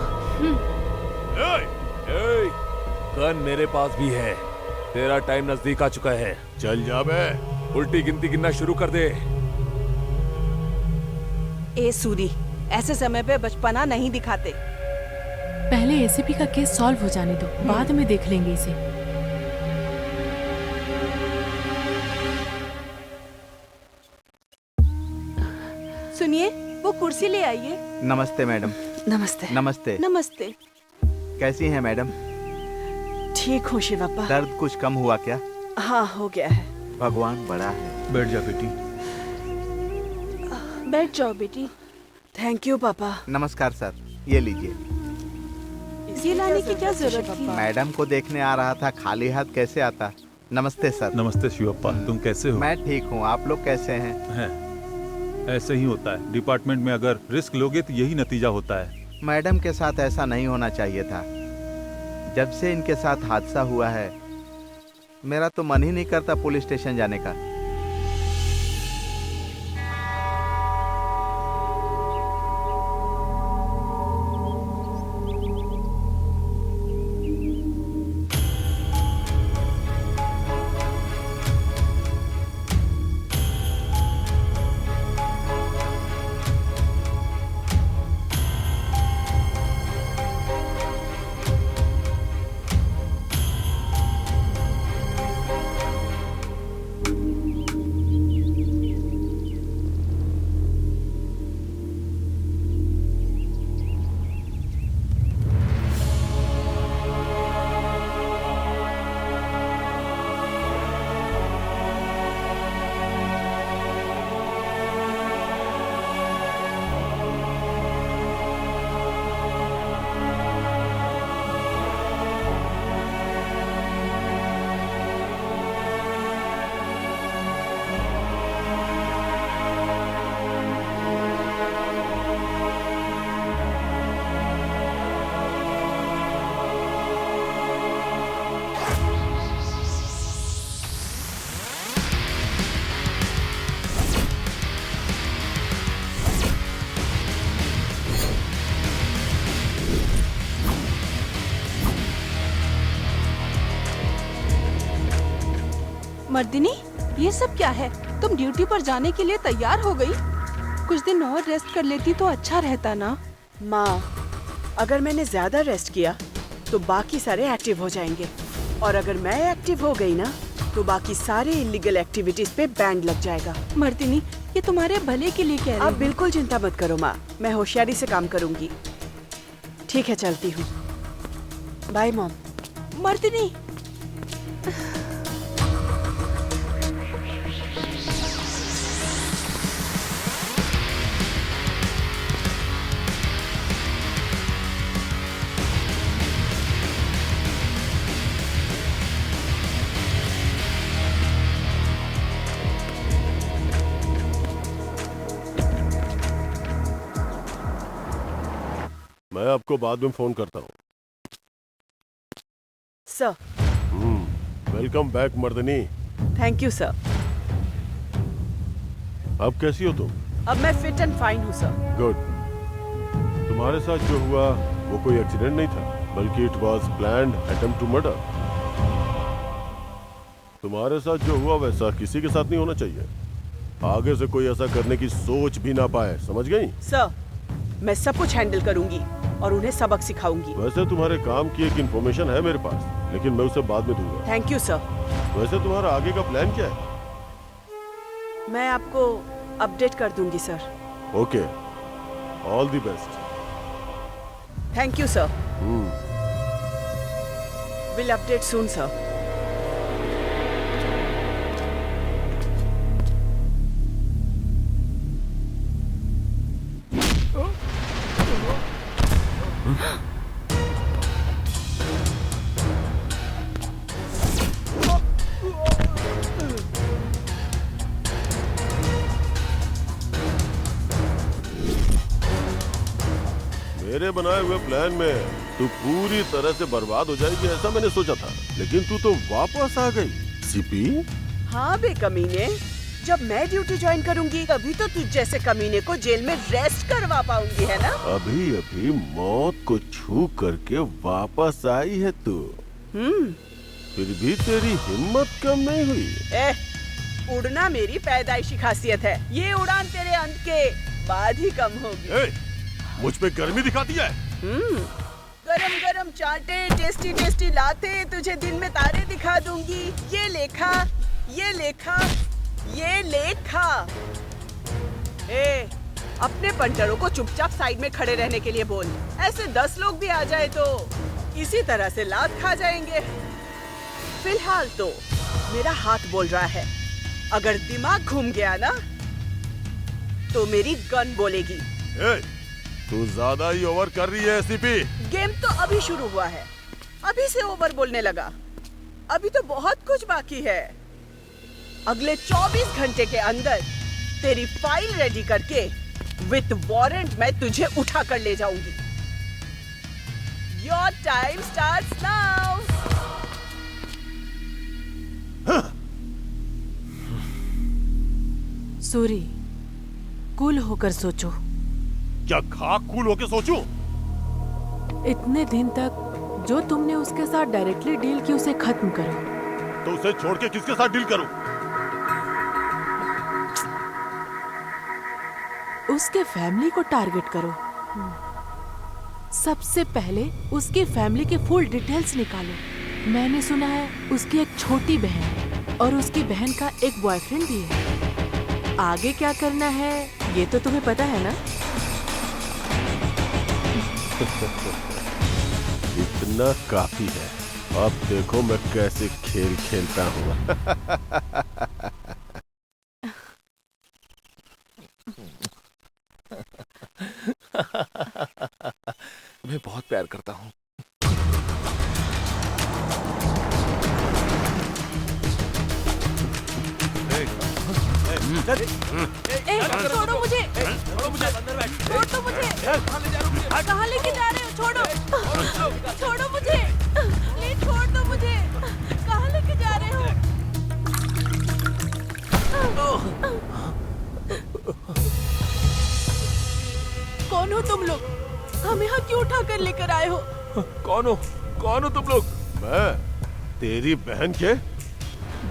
गन मेरे पास भी है। तेरा टाइम नजदीक आ चुका है। चल जा बे। उल्टी गिनती गिनना शुरू कर दे। ए सूरी, ऐसे समय पे बचपना नहीं दिखाते। पहले एसीपी का केस सॉल्व हो जाने दो, बाद में देख लेंगे इसे। सुनिए, वो कुर्सी ले आइए। नमस्ते मैडम। नमस्ते। नमस्ते। नमस्ते। कैसी हैं मैडम? ठीक हूँ शिवप्पा। दर्द कुछ कम हुआ क्या? हाँ, हो गया है। भगवान बड़ा है। बैठ जा बेटी। बैठ जाओ बेटी। थैंक यू पापा। नमस्कार सर, ये लीजिए। ये लाने की क्या जरूरत थी? मैडम को देखने आ रहा था, खाली हाथ कैसे आता। नमस्ते सर। नमस्ते शिवप्पा, तुम कैसे हो? मैं ठीक हूँ, आप लोग कैसे हैं? ऐसे ही होता है। डिपार्टमेंट में अगर रिस्क लोगे तो यही नतीजा होता है। मैडम के साथ ऐसा नहीं होना चाहिए था। जब से इनके साथ हादसा हुआ है, मेरा तो मन ही नहीं करता पुलिस स्टेशन जाने का। मर्दिनी, ये सब क्या है? तुम ड्यूटी पर जाने के लिए तैयार हो गई? कुछ दिन और रेस्ट कर लेती तो अच्छा रहता ना। माँ, अगर मैंने ज्यादा रेस्ट किया तो बाकी सारे एक्टिव हो जाएंगे, और अगर मैं एक्टिव हो गई ना तो बाकी सारे इलीगल एक्टिविटीज पे बैंड लग जाएगा। मर्दिनी, ये तुम्हारे भले के लिए कह रही आप हूँ। बिल्कुल चिंता मत करो माँ, मैं होशियारी से काम करूंगी। ठीक है, चलती हूँ। Bye mom. मर्दिनी, मैं आपको बाद में फोन करता हूँ। Sir. Welcome back Mardini. Thank you sir. अब कैसी हो तुम? अब मैं फिट एंड फाइन हूँ सर। गुड। तुम्हारे साथ जो हुआ वो कोई एक्सीडेंट नहीं था, बल्कि it was planned attempt to murder. तुम्हारे साथ जो हुआ वैसा किसी के साथ नहीं होना चाहिए। आगे से कोई ऐसा करने की सोच भी ना पाए, समझ गई? सर, मैं सब कुछ हैंडल करूंगी और उन्हें सबक सिखाऊंगी। वैसे तुम्हारे काम की एक इन्फॉर्मेशन है मेरे पास, लेकिन मैं उसे बाद में दूंगा। Thank you sir. वैसे तुम्हारा आगे का प्लान क्या है? मैं आपको अपडेट कर दूंगी sir. Okay, all the best. Thank you sir. Will update soon sir. मेरे बनाए हुए प्लान में तू पूरी तरह से बर्बाद हो जाएगी ऐसा मैंने सोचा था, लेकिन तू तो वापस आ गई। सीपी? हाँ बे कमीने, जब मैं ड्यूटी ज्वाइन करूंगी तभी तो तुझ जैसे कमीने को जेल में रेस्ट करवा पाऊंगी, है ना? अभी अभी मौत को छू करके वापस आई है तू। फिर भी तेरी हिम्मत कम नहीं हुई। उड़ना मेरी पैदाइशी खासियत है, ये उड़ान तेरे अंत के बाद ही कम होगी। मुझ पे गर्मी दिखाती है। गरम गरम चाटे, टेस्टी टेस्टी लाते, तुझे दिन में तारे दिखा दूंगी। ये लेखा, ये लेखा, ये लेखा। अपने पंटरों को चुपचाप साइड में खड़े रहने के लिए बोल। ऐसे 10 लोग भी आ जाए तो इसी तरह से लात खा जाएंगे। फिलहाल तो मेरा हाथ बोल रहा है, अगर दिमाग घूम गया ना तो मेरी गन बोलेगी। तू ज्यादा ही ओवर कर रही है सीपी। गेम तो अभी शुरू हुआ है, अभी से ओवर बोलने लगा। अभी तो बहुत कुछ बाकी है। अगले 24 घंटे के अंदर तेरी फाइल रेडी करके विथ वारंट मैं तुझे उठा कर ले जाऊंगी। Your time starts now. Suri, cool होकर सोचो। क्या खाक कूल होके सोचूं? इतने दिन तक जो तुमने उसके साथ डायरेक्टली डील की उसे खत्म करो। तो उसे छोड़ के किसके साथ डील करूं? उसके फैमिली को टारगेट करो। सबसे पहले उसकी फैमिली के फुल डिटेल्स निकालो। मैंने सुना है उसकी एक छोटी बहन है और उसकी बहन का एक बॉयफ्रेंड भी है। आगे क्या करना है ये तो तुम्हें पता है ना? इतना काफी है। अब देखो मैं कैसे खेल खेलता हूँ। मैं बहुत प्यार करता हूँ। छोड़ो मुझे, छोड़ दो मुझे। कहाँ लेके जा रहे हो? छोड़ो, छोड़ो मुझे, प्लीज छोड़ दो मुझे। कहाँ लेके जा रहे हो? कौन हो तुम लोग? हम यहाँ क्यों उठा कर लेकर आए हो? कौन हो तुम लोग? मैं तेरी बहन के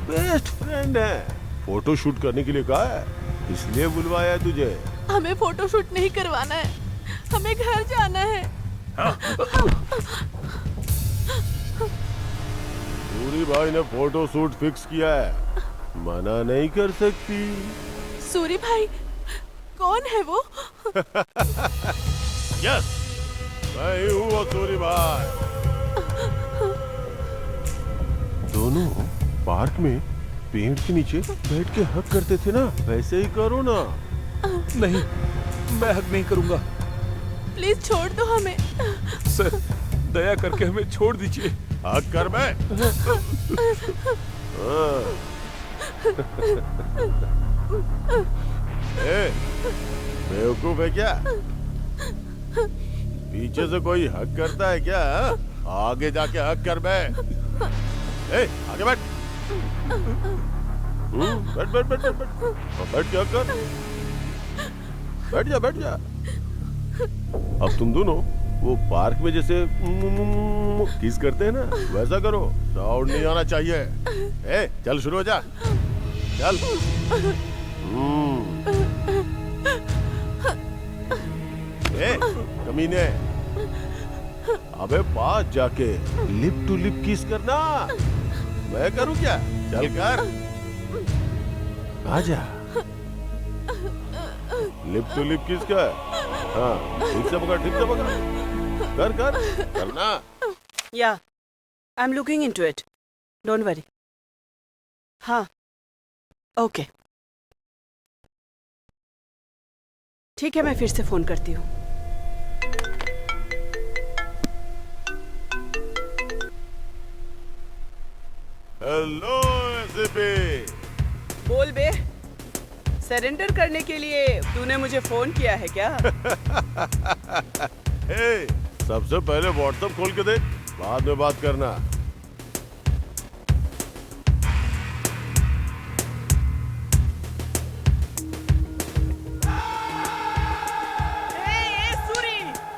बेस्ट फ्रेंड है। फोटो शूट करने के लिए कहा है, इसलिए बुलवाया है तुझे। हमें फोटो शूट नहीं करवाना है, हमें घर जाना है। सूरी भाई ने फोटो शूट फिक्स किया है, मना नहीं कर सकती। सूरी भाई कौन है वो? यस, मैं ही हूँ वो सूरी भाई। दोनों पार्क में पेड़ के नीचे बैठ के हक करते थे ना, वैसे ही करो ना। नहीं, मैं हक नहीं करूंगा। प्लीज छोड़ दो हमें। सर, दया करके हमें छोड़ दीजिए। हक कर मैं। बेवकूफ है क्या? पीछे से कोई हक करता है क्या? आगे जाके हक कर मैं। आगे बैठ। बैठ बैठ बैठ बैठ बैठ जा कर। बैठ जा। अब तुम दोनों वो पार्क में जैसे किस करते हैं ना, वैसा करो। साउंड नहीं आना चाहिए। चल शुरू हो जा। चल। कमीने, अबे पास जाके लिप टू लिप किस करना। मैं करूं क्या? चल कर। आजा। लिप टू लिप किस का? हाँ, ठीक से पकड़। कर करना। या, I am looking into it, don't worry. हाँ, ओके, ठीक है, मैं फिर से फोन करती हूँ। Hello ACP. बोल बे, सरेंडर करने के लिए तूने मुझे फोन किया है क्या? ए, सबसे पहले व्हाट्सएप खोल के देख, बाद में बात करना।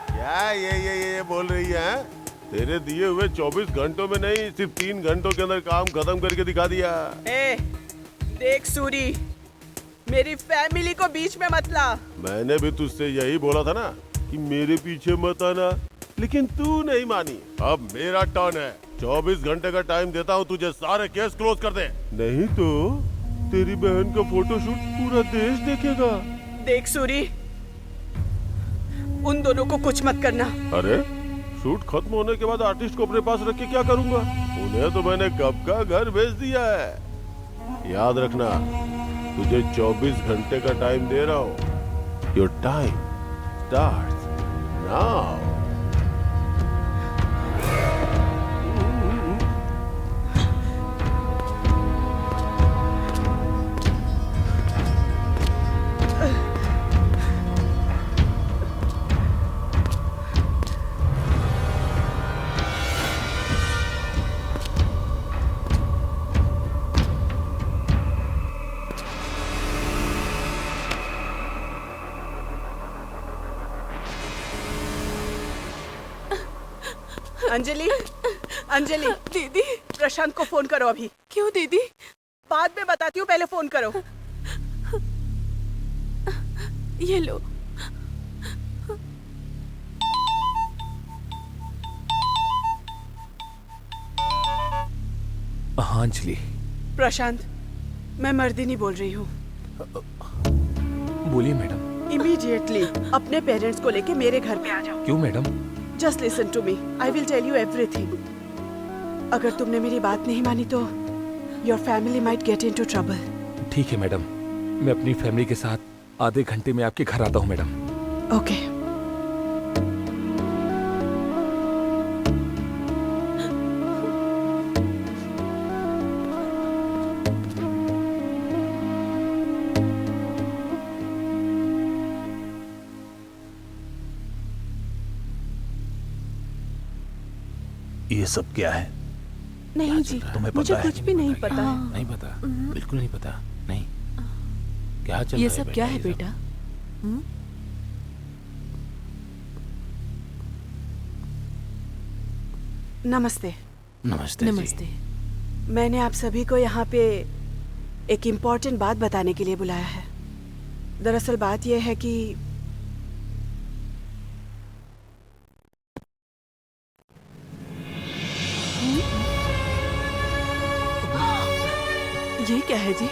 क्या ये बोल रही है? तेरे दिए हुए 24 घंटों में नहीं, सिर्फ 3 घंटों के अंदर काम खत्म करके दिखा दिया। देख सूरी, मेरी फैमिली को बीच में मत ला। मैंने भी तुझसे यही बोला था ना कि मेरे पीछे मत आना, लेकिन तू नहीं मानी। अब मेरा टर्न है, 24 घंटे का टाइम देता हूँ तुझे, सारे केस क्लोज कर दे, नहीं तो तेरी बहन का फोटोशूट पूरा देश देखेगा। देख सूरी, उन दोनों को कुछ मत करना। अरे शूट खत्म होने के बाद आर्टिस्ट को अपने पास रख के क्या करूंगा? उन्हें तो मैंने कब का घर भेज दिया है। याद रखना, तुझे 24 घंटे का टाइम दे रहा हूँ। Your time starts now. Anjali, Anjali दीदी, प्रशांत को फोन करो अभी। क्यों दीदी? बाद में बताती हूँ, पहले फोन करो। ये लो। हाँ अंजलि। प्रशांत, मैं मर्दिनी बोल रही हूँ। बोलिए मैडम। इमीडिएटली अपने पेरेंट्स को लेके मेरे घर पे आ जाओ। क्यों madam? Just listen to me, I will tell you everything. अगर तुमने मेरी बात नहीं मानी तो your family might get into trouble. ठीक है मैडम, मैं अपनी फैमिली के साथ आधे घंटे में आपके घर आता हूँ मैडम। ओके। ये सब क्या है? नहीं जी, तुम्हें मुझे पता है? कुछ भी नहीं पता। नहीं पता, बिल्कुल नहीं पता। नहीं, क्या चल ये रहा है सब क्या है ये सब? बेटा? नमस्ते। नमस्ते जी। नमस्ते। मैंने आप सभी को यहाँ पे एक इम्पोर्टेंट बात बताने के लिए बुलाया है। दरअसल बात यह है कि ये क्या है जी?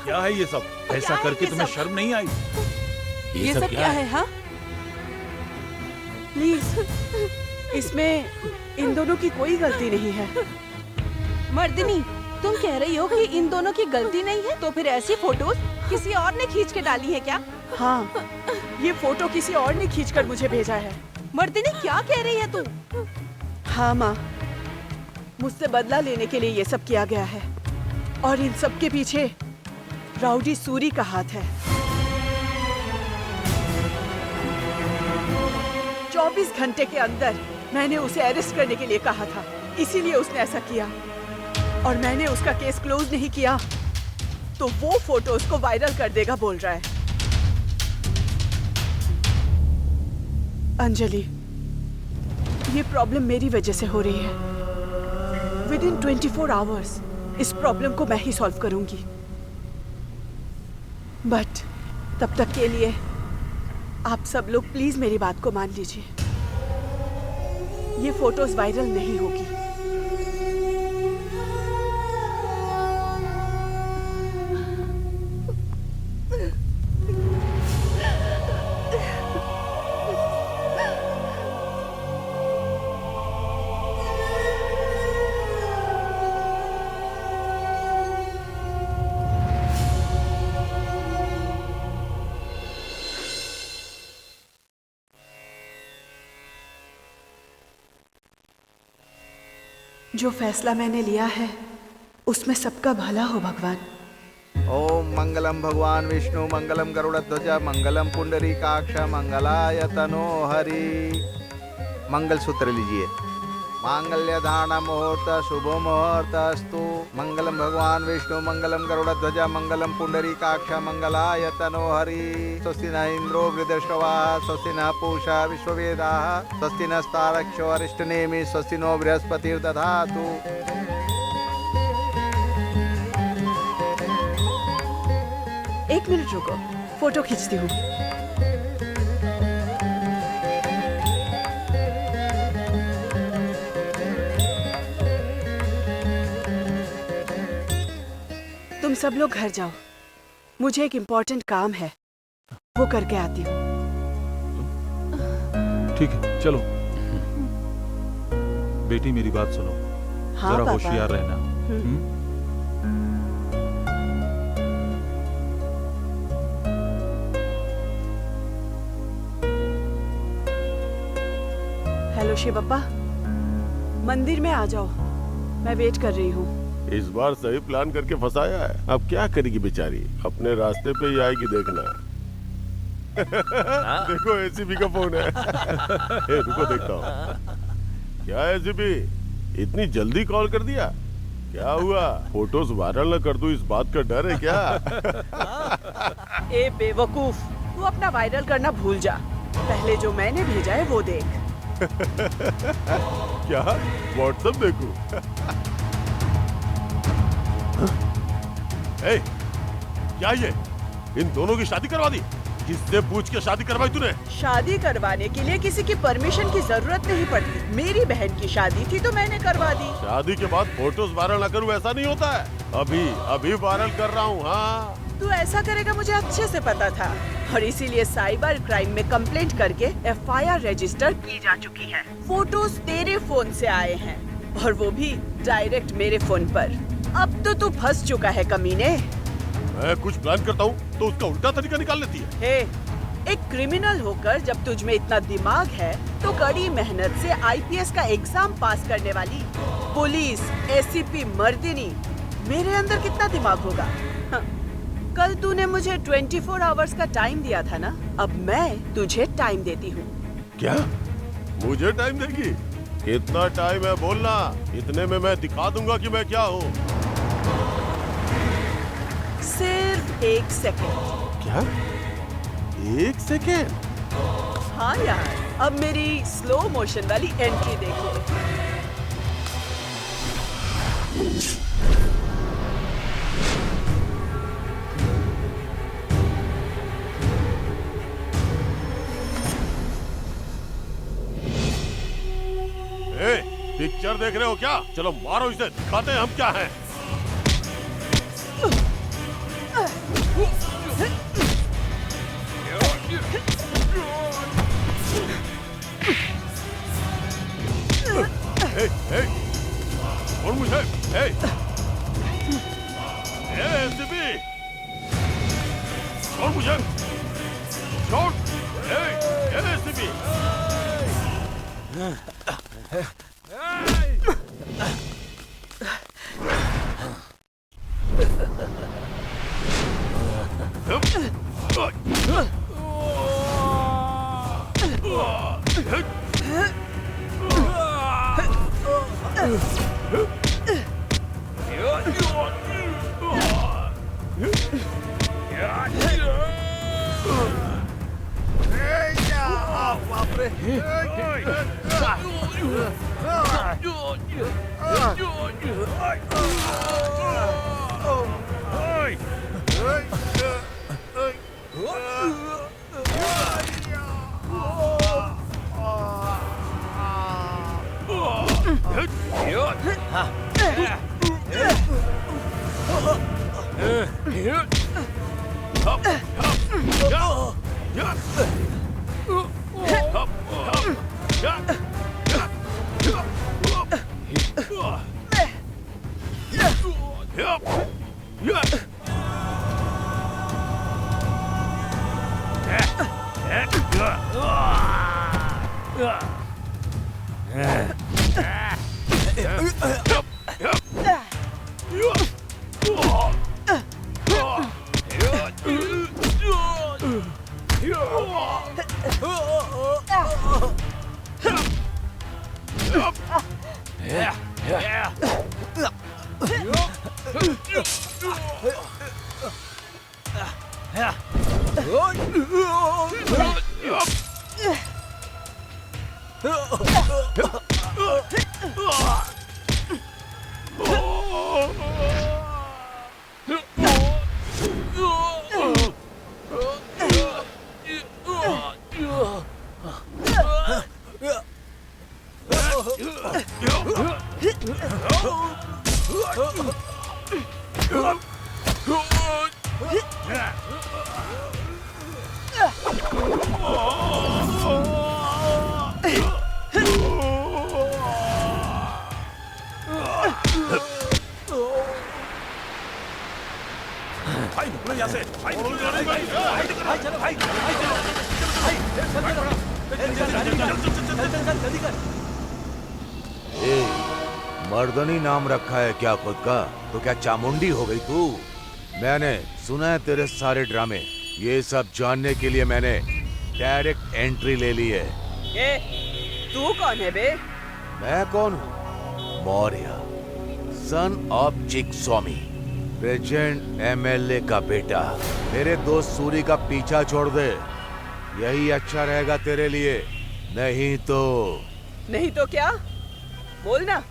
क्या है ये सब? ऐसा करके तुम्हें शर्म नहीं आई? ये सब क्या है? हाँ, प्लीज, इसमें इन दोनों की कोई गलती नहीं है। मर्दिनी, तुम कह रही हो कि इन दोनों की गलती नहीं है, तो फिर ऐसी फोटोज किसी और ने खींच के डाली है क्या? हाँ, ये फोटो किसी और ने खींचकर मुझे भेजा है। मर्दिनी, क्या कह रही है तू? हाँ माँ, मुझसे बदला लेने के लिए ये सब किया गया है, और इन सब के पीछे राउडी सूरी का हाथ है। 24 घंटे के अंदर मैंने उसे अरेस्ट करने के लिए कहा था, इसीलिए उसने ऐसा किया। और मैंने उसका केस क्लोज नहीं किया तो वो फोटो उसको वायरल कर देगा बोल रहा है। अंजलि, ये प्रॉब्लम मेरी वजह से हो रही है। विदिन 24 आवर्स इस प्रॉब्लम को मैं ही सॉल्व करूंगी, बट तब तक के लिए आप सब लोग प्लीज मेरी बात को मान लीजिए। ये फोटोज वायरल नहीं होगी। जो फैसला मैंने लिया है उसमें सबका भला हो भगवान। ओम मंगलम भगवान विष्णु मंगलम गरुड़ध्वज मंगलम पुंडरीकाक्ष मंगलाय तनो हरि। मंगलसूत्र लीजिए। मांगल्य धारण मुहूर्त शुभ मुहूर्त अस्तु। मंगलम भगवान विष्णु मंगलम गरुड़ध्वज मंगलम पुंडरीकाक्ष मंगलाय तनो हरि। स्वस्ति न इंद्रो वृद्धश्रवाः स्वस्ति न पूषा विश्ववेदाः स्वस्ति नस्तारक्षो अरिष्टनेमि स्वस्ति नो बृहस्पतिर्दधातु। एक मिनट रुको, फोटो खींचती हूँ। तुम सब लोग घर जाओ, मुझे एक इम्पोर्टेंट काम है, वो करके आती हूँ। ठीक है, चलो। बेटी मेरी बात सुनो, हाँ, जरा पापा। होशियार रहना। हेलो शिवप्पा, मंदिर में आ जाओ, मैं वेट कर रही हूँ। इस बार सही प्लान करके फंसाया है। अब क्या करेगी बेचारी, अपने रास्ते पे ही आएगी देखना। देखो एसीपी का फोन है। रुको देखता हूँ। क्या एसीपी, इतनी जल्दी कॉल कर दिया? क्या हुआ, फोटोज वायरल न कर दूं इस बात का डर है क्या? ए बेवकूफ, तू अपना वायरल करना भूल जा, पहले जो मैंने भेजा है वो देख। क्या व्हाट्सएप देखूं? ए, क्या ये इन दोनों की शादी करवा दी? किससे पूछ के शादी करवाई तूने? शादी करवाने के लिए किसी की परमिशन की जरूरत नहीं पड़ती। मेरी बहन की शादी थी तो मैंने करवा दी। शादी के बाद फोटोज वायरल न करूं ऐसा नहीं होता है। अभी वायरल कर रहा हूँ। हाँ, तू ऐसा करेगा मुझे अच्छे से पता था, और इसीलिए साइबर क्राइम में कंप्लेंट करके एफआईआर रजिस्टर की जा चुकी है। फोटोज तेरे फोन से आए हैं, और वो भी डायरेक्ट मेरे फोन पर। अब तो तू फंस चुका है कमीने। मैं कुछ प्लान करता हूँ तो उसका उल्टा तरीका निकाल लेती है। हे, एक क्रिमिनल होकर जब तुझ में इतना दिमाग है तो कड़ी मेहनत से आईपीएस का एग्जाम पास करने वाली पुलिस एसीपी मर्दिनी, मेरे अंदर कितना दिमाग होगा। हाँ, कल तूने मुझे 24 आवर्स का टाइम दिया था ना, अब मैं तुझे टाइम देती हूँ। क्या मुझे टाइम देगी? कितना टाइम है बोलना, इतने में मैं दिखा दूंगा कि मैं क्या हूँ। सिर्फ 1 सेकेंड। क्या 1 सेकेंड? हाँ यार, अब मेरी स्लो मोशन वाली एंट्री देखो। पिक्चर देख रहे हो क्या? चलो मारो इसे, दिखाते हैं हम क्या हैं। छोड़ मुझे। एसीपी, छोड़ मुझे, छोड़। एसीपी, भाई निकलो यहाँ से। भाई निकलो जल्दी भाई। भाई चलो भाई जल्दी कर। ए, मर्दनी नाम रखा है क्या खुद का? तो क्या चामुंडी हो गई तू? मैंने सुना है तेरे सारे ड्रामे। ये सब जानने के लिए मैंने डायरेक्ट एंट्री ले ली है। ए, तू कौन है बे? मैं कौन हूँ? Maurya, son of Chikkaswamy, present MLA का बेटा। मेरे दोस्त सूरी का पीछा छोड़ दे, यही अच्छा रहेगा तेरे लिए। नहीं तो क्या? बोल ना।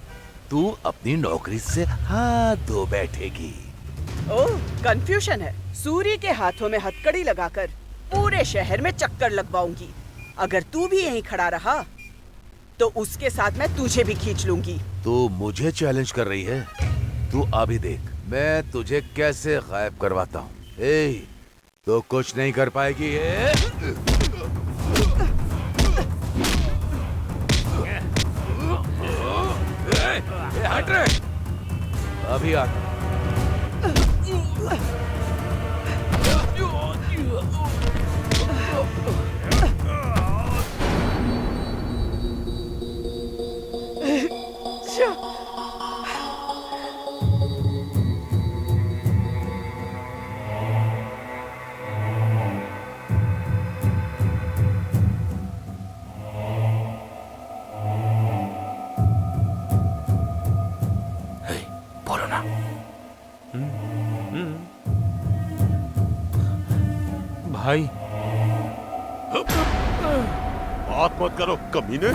तू अपनी नौकरी से हाथ धो बैठेगी। ओह, कंफ्यूजन है। सूरी के हाथों में हथकड़ी लगाकर पूरे शहर में चक्कर लगवाऊंगी। अगर तू भी यहीं खड़ा रहा तो उसके साथ मैं तुझे भी खींच लूंगी। तू मुझे चैलेंज कर रही है? तू अभी देख मैं तुझे कैसे गायब करवाता हूँ। तो कुछ नहीं कर पाएगी। हट रे, अभी आ। बोलो ना। भाई बात मत करो कमीने।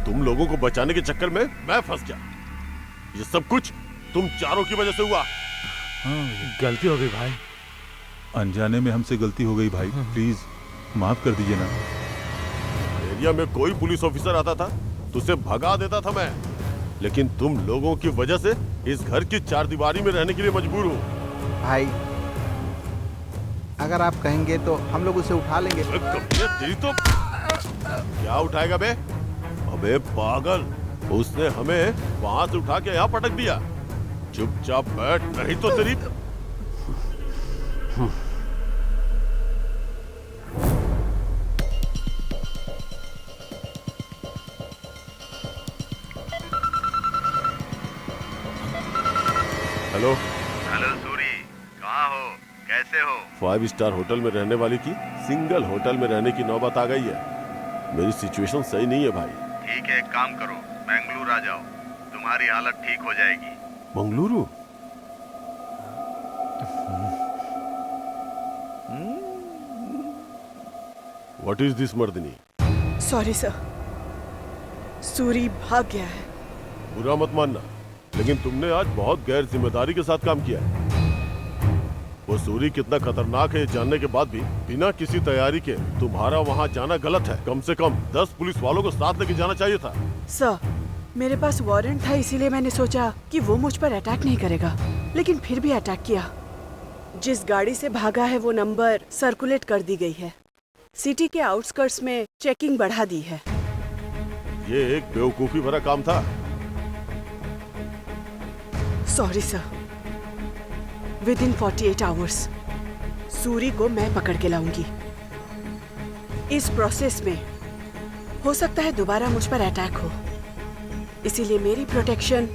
तुम लोगों को बचाने के चक्कर में मैं फंस गया। ये सब कुछ तुम चारों की वजह से हुआ। गलती हो गई भाई। अनजाने में हमसे गलती हो गई भाई, प्लीज माफ कर दीजिए ना। एरिया में कोई पुलिस ऑफिसर आता था तो उसे भगा देता था मैं, लेकिन तुम लोगों की वजह से इस घर की चारदीवारी में रहने के लिए मजबूर हूँ। भाई अगर आप कहेंगे तो हम लोग उसे उठा लेंगे। तेरी तो क्या उठाएगा बे? अबे पागल, उसने हमें वहां से उठा के यहाँ पटक दिया। चुपचाप बैठ, नहीं तो तेरी। हेलो सूरी, कहाँ हो? कैसे हो? 5 स्टार होटल में रहने वाली की सिंगल होटल में रहने की नौबत आ गई है। मेरी सिचुएशन सही नहीं है भाई। ठीक है, एक काम करो, बेंगलुरु आ जाओ, तुम्हारी हालत ठीक हो जाएगी। Mangaluru? What is this Mardini? Sorry sir, Suri भाग गया है। बुरा मत मानना, लेकिन तुमने आज बहुत गैर जिम्मेदारी के साथ काम किया है। वो सूरी कितना खतरनाक है ये जानने के बाद भी बिना किसी तैयारी के तुम्हारा वहाँ जाना गलत है। कम से कम 10 पुलिस वालों को साथ लेके जाना चाहिए था। सर, मेरे पास वारंट था, इसीलिए मैंने सोचा कि वो मुझ पर अटैक नहीं करेगा, लेकिन फिर भी अटैक किया। जिस गाड़ी से भागा है वो नंबर सर्कुलेट कर दी गई है। सिटी के आउटस्कर्ट्स में चेकिंग बढ़ा दी है। ये एक बेवकूफी भरा काम था। Sorry sir. Within 48 hours Suri को मैं पकड़ के लाऊंगी। इस प्रोसेस में हो सकता है दोबारा मुझ पर अटैक हो, इसीलिए मेरी protection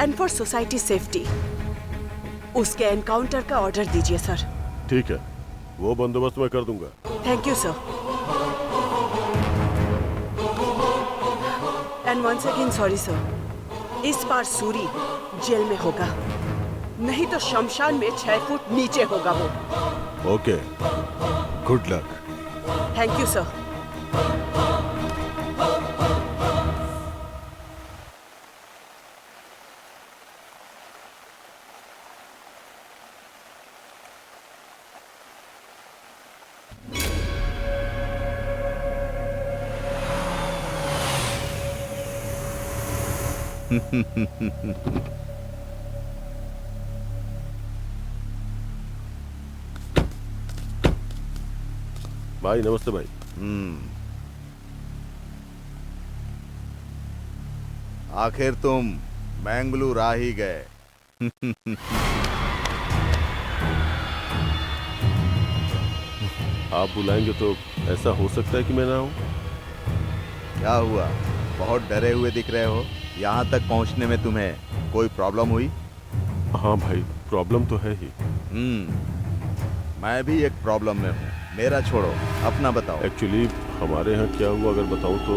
and for society safety उसके एनकाउंटर का ऑर्डर दीजिए सर। ठीक है, वो बंदोबस्त मैं कर दूंगा। Thank you sir. And once again sorry sir. इस बार सूरी जेल में होगा, नहीं तो शमशान में 6 फुट नीचे होगा वो। Okay, good luck. Thank you sir. भाई नमस्ते भाई। आखिर तुम मैंगलोर आ ही गए। आप बुलाएंगे तो ऐसा हो सकता है कि मैं ना आऊं। क्या हुआ, बहुत डरे हुए दिख रहे हो? यहाँ तक पहुँचने में तुम्हें कोई प्रॉब्लम हुई? हाँ भाई, प्रॉब्लम तो है ही। मैं भी एक प्रॉब्लम में हूँ। मेरा छोड़ो, अपना बताओ। एक्चुअली हमारे यहाँ क्या हुआ अगर बताऊं तो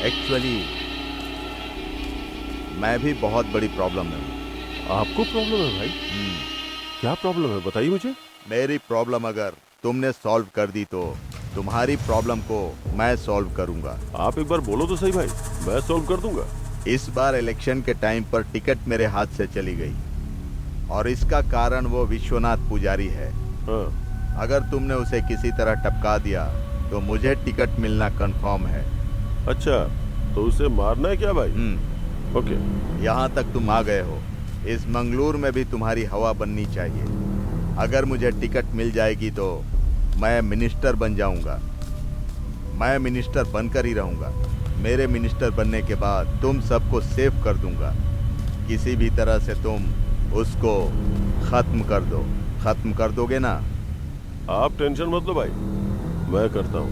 एक्चुअली मैं भी बहुत बड़ी प्रॉब्लम में हूँ। आपको प्रॉब्लम है भाई? क्या प्रॉब्लम है बताइए मुझे। मेरी प्रॉब्लम अगर तुमने सॉल्व कर दी तो तुम्हारी प्रॉब्लम को मैं सॉल्व करूंगा। आप एक बार बोलो तो सही भाई, मैं सॉल्व कर दूंगा। इस बार इलेक्शन के टाइम पर टिकट मेरे हाथ से चली गई और इसका कारण वो विश्वनाथ पुजारी है। हाँ। अगर तुमने उसे किसी तरह टपका दिया तो मुझे टिकट मिलना कंफर्म है। अच्छा, तो उसे मारना है क्या भाई? ओके। यहाँ तक तुम आ गए हो, इस मंगलूर में भी तुम्हारी हवा बननी चाहिए। अगर मुझे टिकट मिल जाएगी तो मैं मिनिस्टर बन जाऊंगा। मैं मिनिस्टर बनकर ही रहूंगा। मेरे मिनिस्टर बनने के बाद तुम सबको सेव कर दूंगा। किसी भी तरह से तुम उसको खत्म कर दो। खत्म कर दोगे ना? आप टेंशन मत लो भाई, मैं करता हूँ।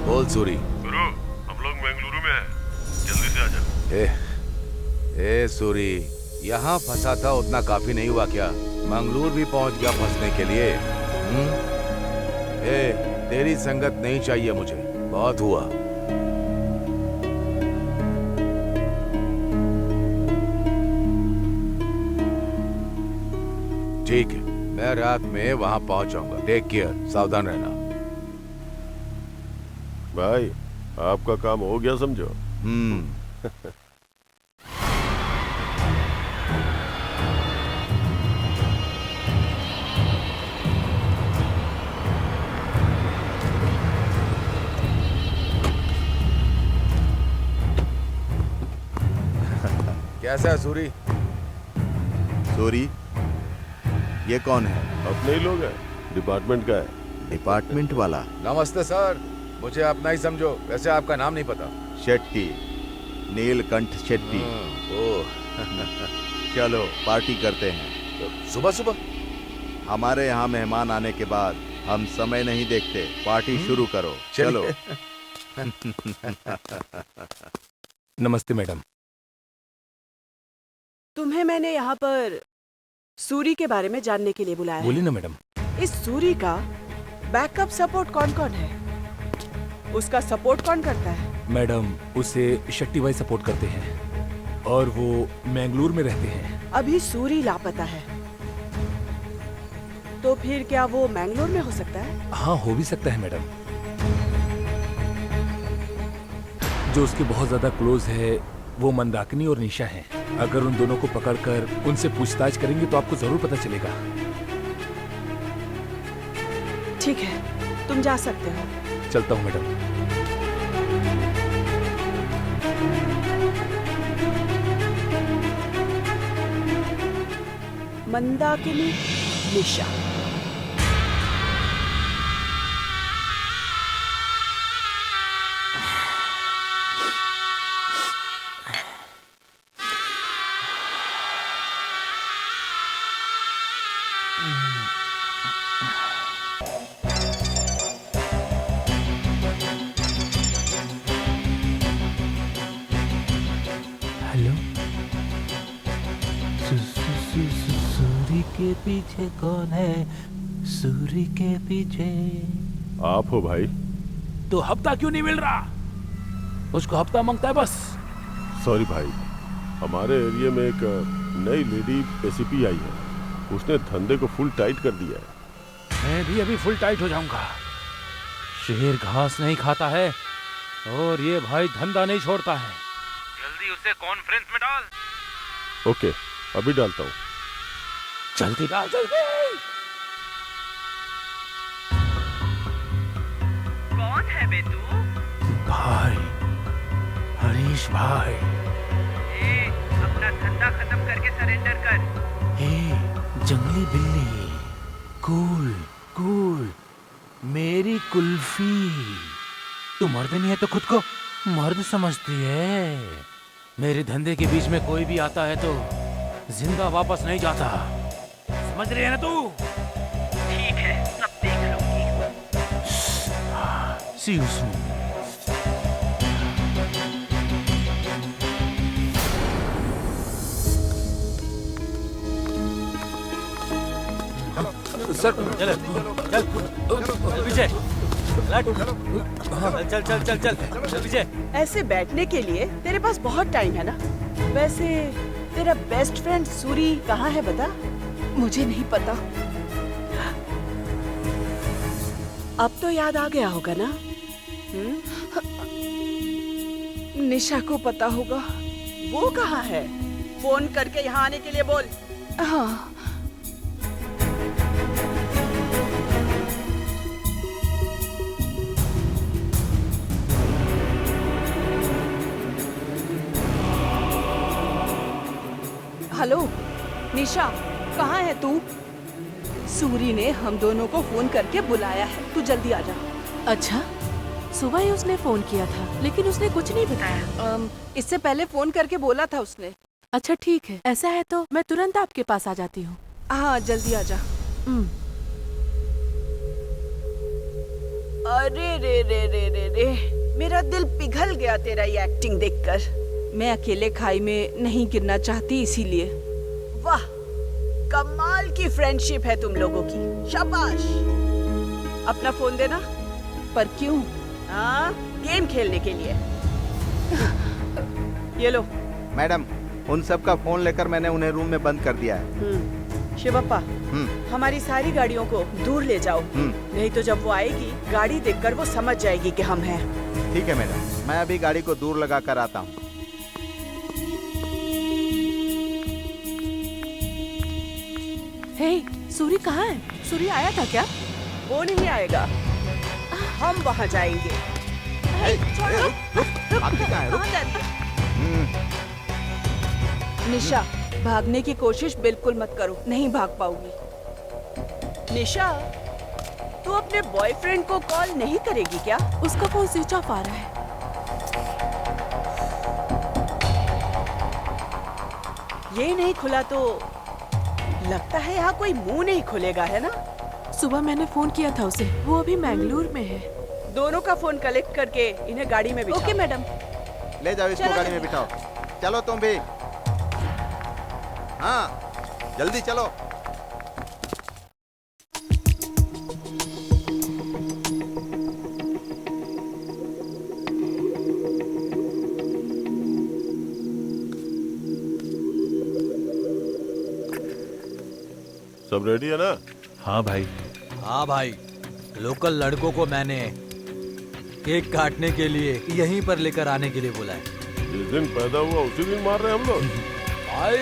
बोल सूरी। गुरु, हम लोग बेंगलुरु में हैं, जल्दी से आ जा। ए सूरी, यहाँ फंसा था उतना काफी नहीं हुआ क्या? मंगलूर भी पहुंच गया फंसने के लिए। ए, तेरी संगत नहीं चाहिए मुझे, बहुत हुआ। ठीक है, मैं रात में वहां पहुंच जाऊंगा। टेक केयर, सावधान रहना। भाई आपका काम हो गया समझो। कैसा है सूरी? सूरी, ये कौन है? अपने ही लोग हैं, डिपार्टमेंट का है। डिपार्टमेंट वाला? नमस्ते सर, मुझे अपना ही समझो। वैसे आपका नाम नहीं पता। शेट्टी, नीलकंठ शेट्टी। ओह। चलो पार्टी करते हैं। सुबह सुबह? हमारे यहाँ मेहमान आने के बाद हम समय नहीं देखते। पार्टी शुरू करो, चलो। नमस्ते मैडम। तुम्हें मैंने यहाँ पर सूरी के बारे में जानने के लिए बुलाया है। बोलिए ना मैडम। इस सूरी का बैकअप सपोर्ट कौन कौन है? उसका सपोर्ट कौन करता है? मैडम, उसे शट्टी भाई सपोर्ट करते हैं और वो मैंगलोर में रहते हैं। अभी सूरी लापता है, तो फिर क्या वो मैंगलोर में हो सकता है? हाँ, हो भी सकता है मैडम। जो उसके बहुत ज्यादा क्लोज है वो मंदाकिनी और निशा हैं। अगर उन दोनों को पकड़कर उनसे पूछताछ करेंगे तो आपको जरूर पता चलेगा। ठीक है, तुम जा सकते हो। चलता हूँ मैडम। मंदाकिनी, निशा। पीछे कौन है, सूरी के पीछे। आप हो भाई? तो हफ्ता क्यों नहीं मिल रहा? उसको हफ्ता मांगता है बस। सॉरी भाई, हमारे एरिया में एक नई लेडी एसीपी आई है, उसने धंधे को फुल टाइट कर दिया है। मैं भी अभी फुल टाइट हो जाऊंगा। शेर घास नहीं खाता है और ये भाई धंधा नहीं छोड़ता है। जल्दी उसे कॉन्फ्रेंस में डाल। ओके, अभी डालता हूँ। जल्दी डाल जल्दी। कौन है बे तू? भाई, हरीश भाई। अपना धंधा खत्म करके सरेंडर कर। जंगली बिल्ली, कूल कूल, मेरी कुल्फी। तू मर्द नहीं है तो खुद को मर्द समझती है। मेरे धंधे के बीच में कोई भी आता है तो जिंदा वापस नहीं जाता, समझ रही है ना तू? ठीक है, सब देख लूंगी। See you soon. सर चल पीछे, चल चल चल चल चल पीछे। ऐसे बैठने के लिए तेरे पास बहुत टाइम है ना? वैसे तेरा बेस्ट फ्रेंड सूरी कहाँ है बता? मुझे नहीं पता। अब तो याद आ गया होगा ना? निशा को पता होगा। वो कहाँ है? फोन करके यहाँ आने के लिए बोल। हाँ। हेलो निशा, कहाँ है तू? सूरी ने हम दोनों को फोन करके बुलाया है, तू जल्दी आ जा। अच्छा, सुबह ही उसने फोन किया था लेकिन उसने कुछ नहीं बताया। इससे पहले फोन करके बोला था उसने। अच्छा ठीक है, ऐसा है तो मैं तुरंत आपके पास आ जाती हूँ। हाँ जल्दी आ जा। अरे रे रे रे रे रे, मेरा दिल पिघल गया तेरा ये एक्टिंग देखकर। मैं अकेले खाई में नहीं गिरना चाहती, इसीलिए। वाह, कमाल की फ्रेंडशिप है तुम लोगों की, शाबाश। अपना फोन देना। पर क्यों? हाँ, गेम खेलने के लिए। ये लो। मैडम, उन सब का फोन लेकर मैंने उन्हें रूम में बंद कर दिया है। शिवप्पा, हमारी सारी गाड़ियों को दूर ले जाओ, नहीं तो जब वो आएगी गाड़ी देखकर वो समझ जाएगी कि हम हैं। ठीक है मैडम, मैं अभी गाड़ी को दूर लगा कर आता हूँ। हे, सूरी कहाँ है? सूरी आया था क्या? वो नहीं आएगा, हम वहाँ जाएंगे। निशा, भागने की कोशिश बिल्कुल मत करो, नहीं भाग पाओगी। निशा, तू अपने बॉयफ्रेंड को कॉल नहीं करेगी क्या? उसका फोन स्विच ऑफ आ रहा है। ये नहीं खुला तो लगता है यहाँ कोई मुंह नहीं खुलेगा, है ना? सुबह मैंने फोन किया था उसे, वो अभी मैंगलोर में है। दोनों का फोन कलेक्ट करके इन्हें गाड़ी में बिठाओ। Okay madam. ले जाओ इसको गाड़ी में बिठाओ। चलो तुम भी। हाँ, जल्दी चलो। सब रेडी है ना? हाँ भाई। हाँ भाई, लोकल लड़कों को मैंने केक काटने के लिए यहीं पर लेकर आने के लिए बोला है। जिस दिन पैदा हुआ उसी दिन मार रहे हम लोग। भाई,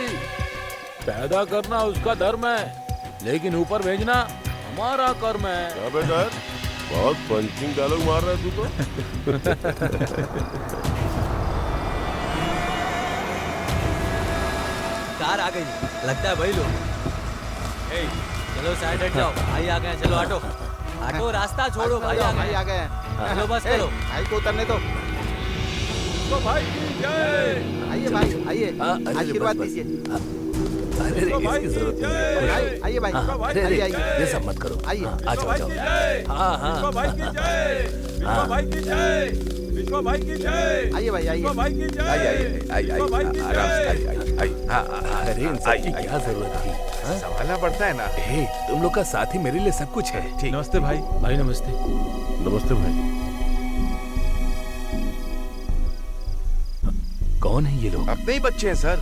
पैदा करना उसका धर्म है, लेकिन ऊपर भेजना हमारा कर्म है। क्या बेटा, बहुत पंचिंग डायलॉग मार रहा है तू तो। कार आ गई, लगता है भाई लोग। चलो साइड हट जाओ, भाई आ गए। चलो ऑटो, ऑटो रास्ता छोड़ो, भाई आ गए। चलो बस करो, भाई को उतरने दो। तो भाई की जय। आइए भाई, आइए, आशीर्वाद दीजिए। अरे इसकी जरूरत नहीं है। आइए भाई, हाँ, अरे आइए, अरे आइए। ये सब मत करो। आइए। हाँ, आ जाओ आ जाओ। हाँ हाँ विश्वा भाई की जय, विश्वा भाई की जय, विश्वा भाई की जय, आइए भाई, आइए। विश्वा भाई की जय, आइए विश्वा भाई की आराम से जय। आइए। हाँ, अरे इन सब की क्या जरूरत थी? हाँ? संभालना पड़ता है ना। हे, तुम लोग का साथ ही मेरे लिए सब कुछ है। ठीक। नमस्ते भाई। भाई नमस्ते। नमस्ते भाई। कौन है ये लोग? अपने ही बच्चे हैं सर।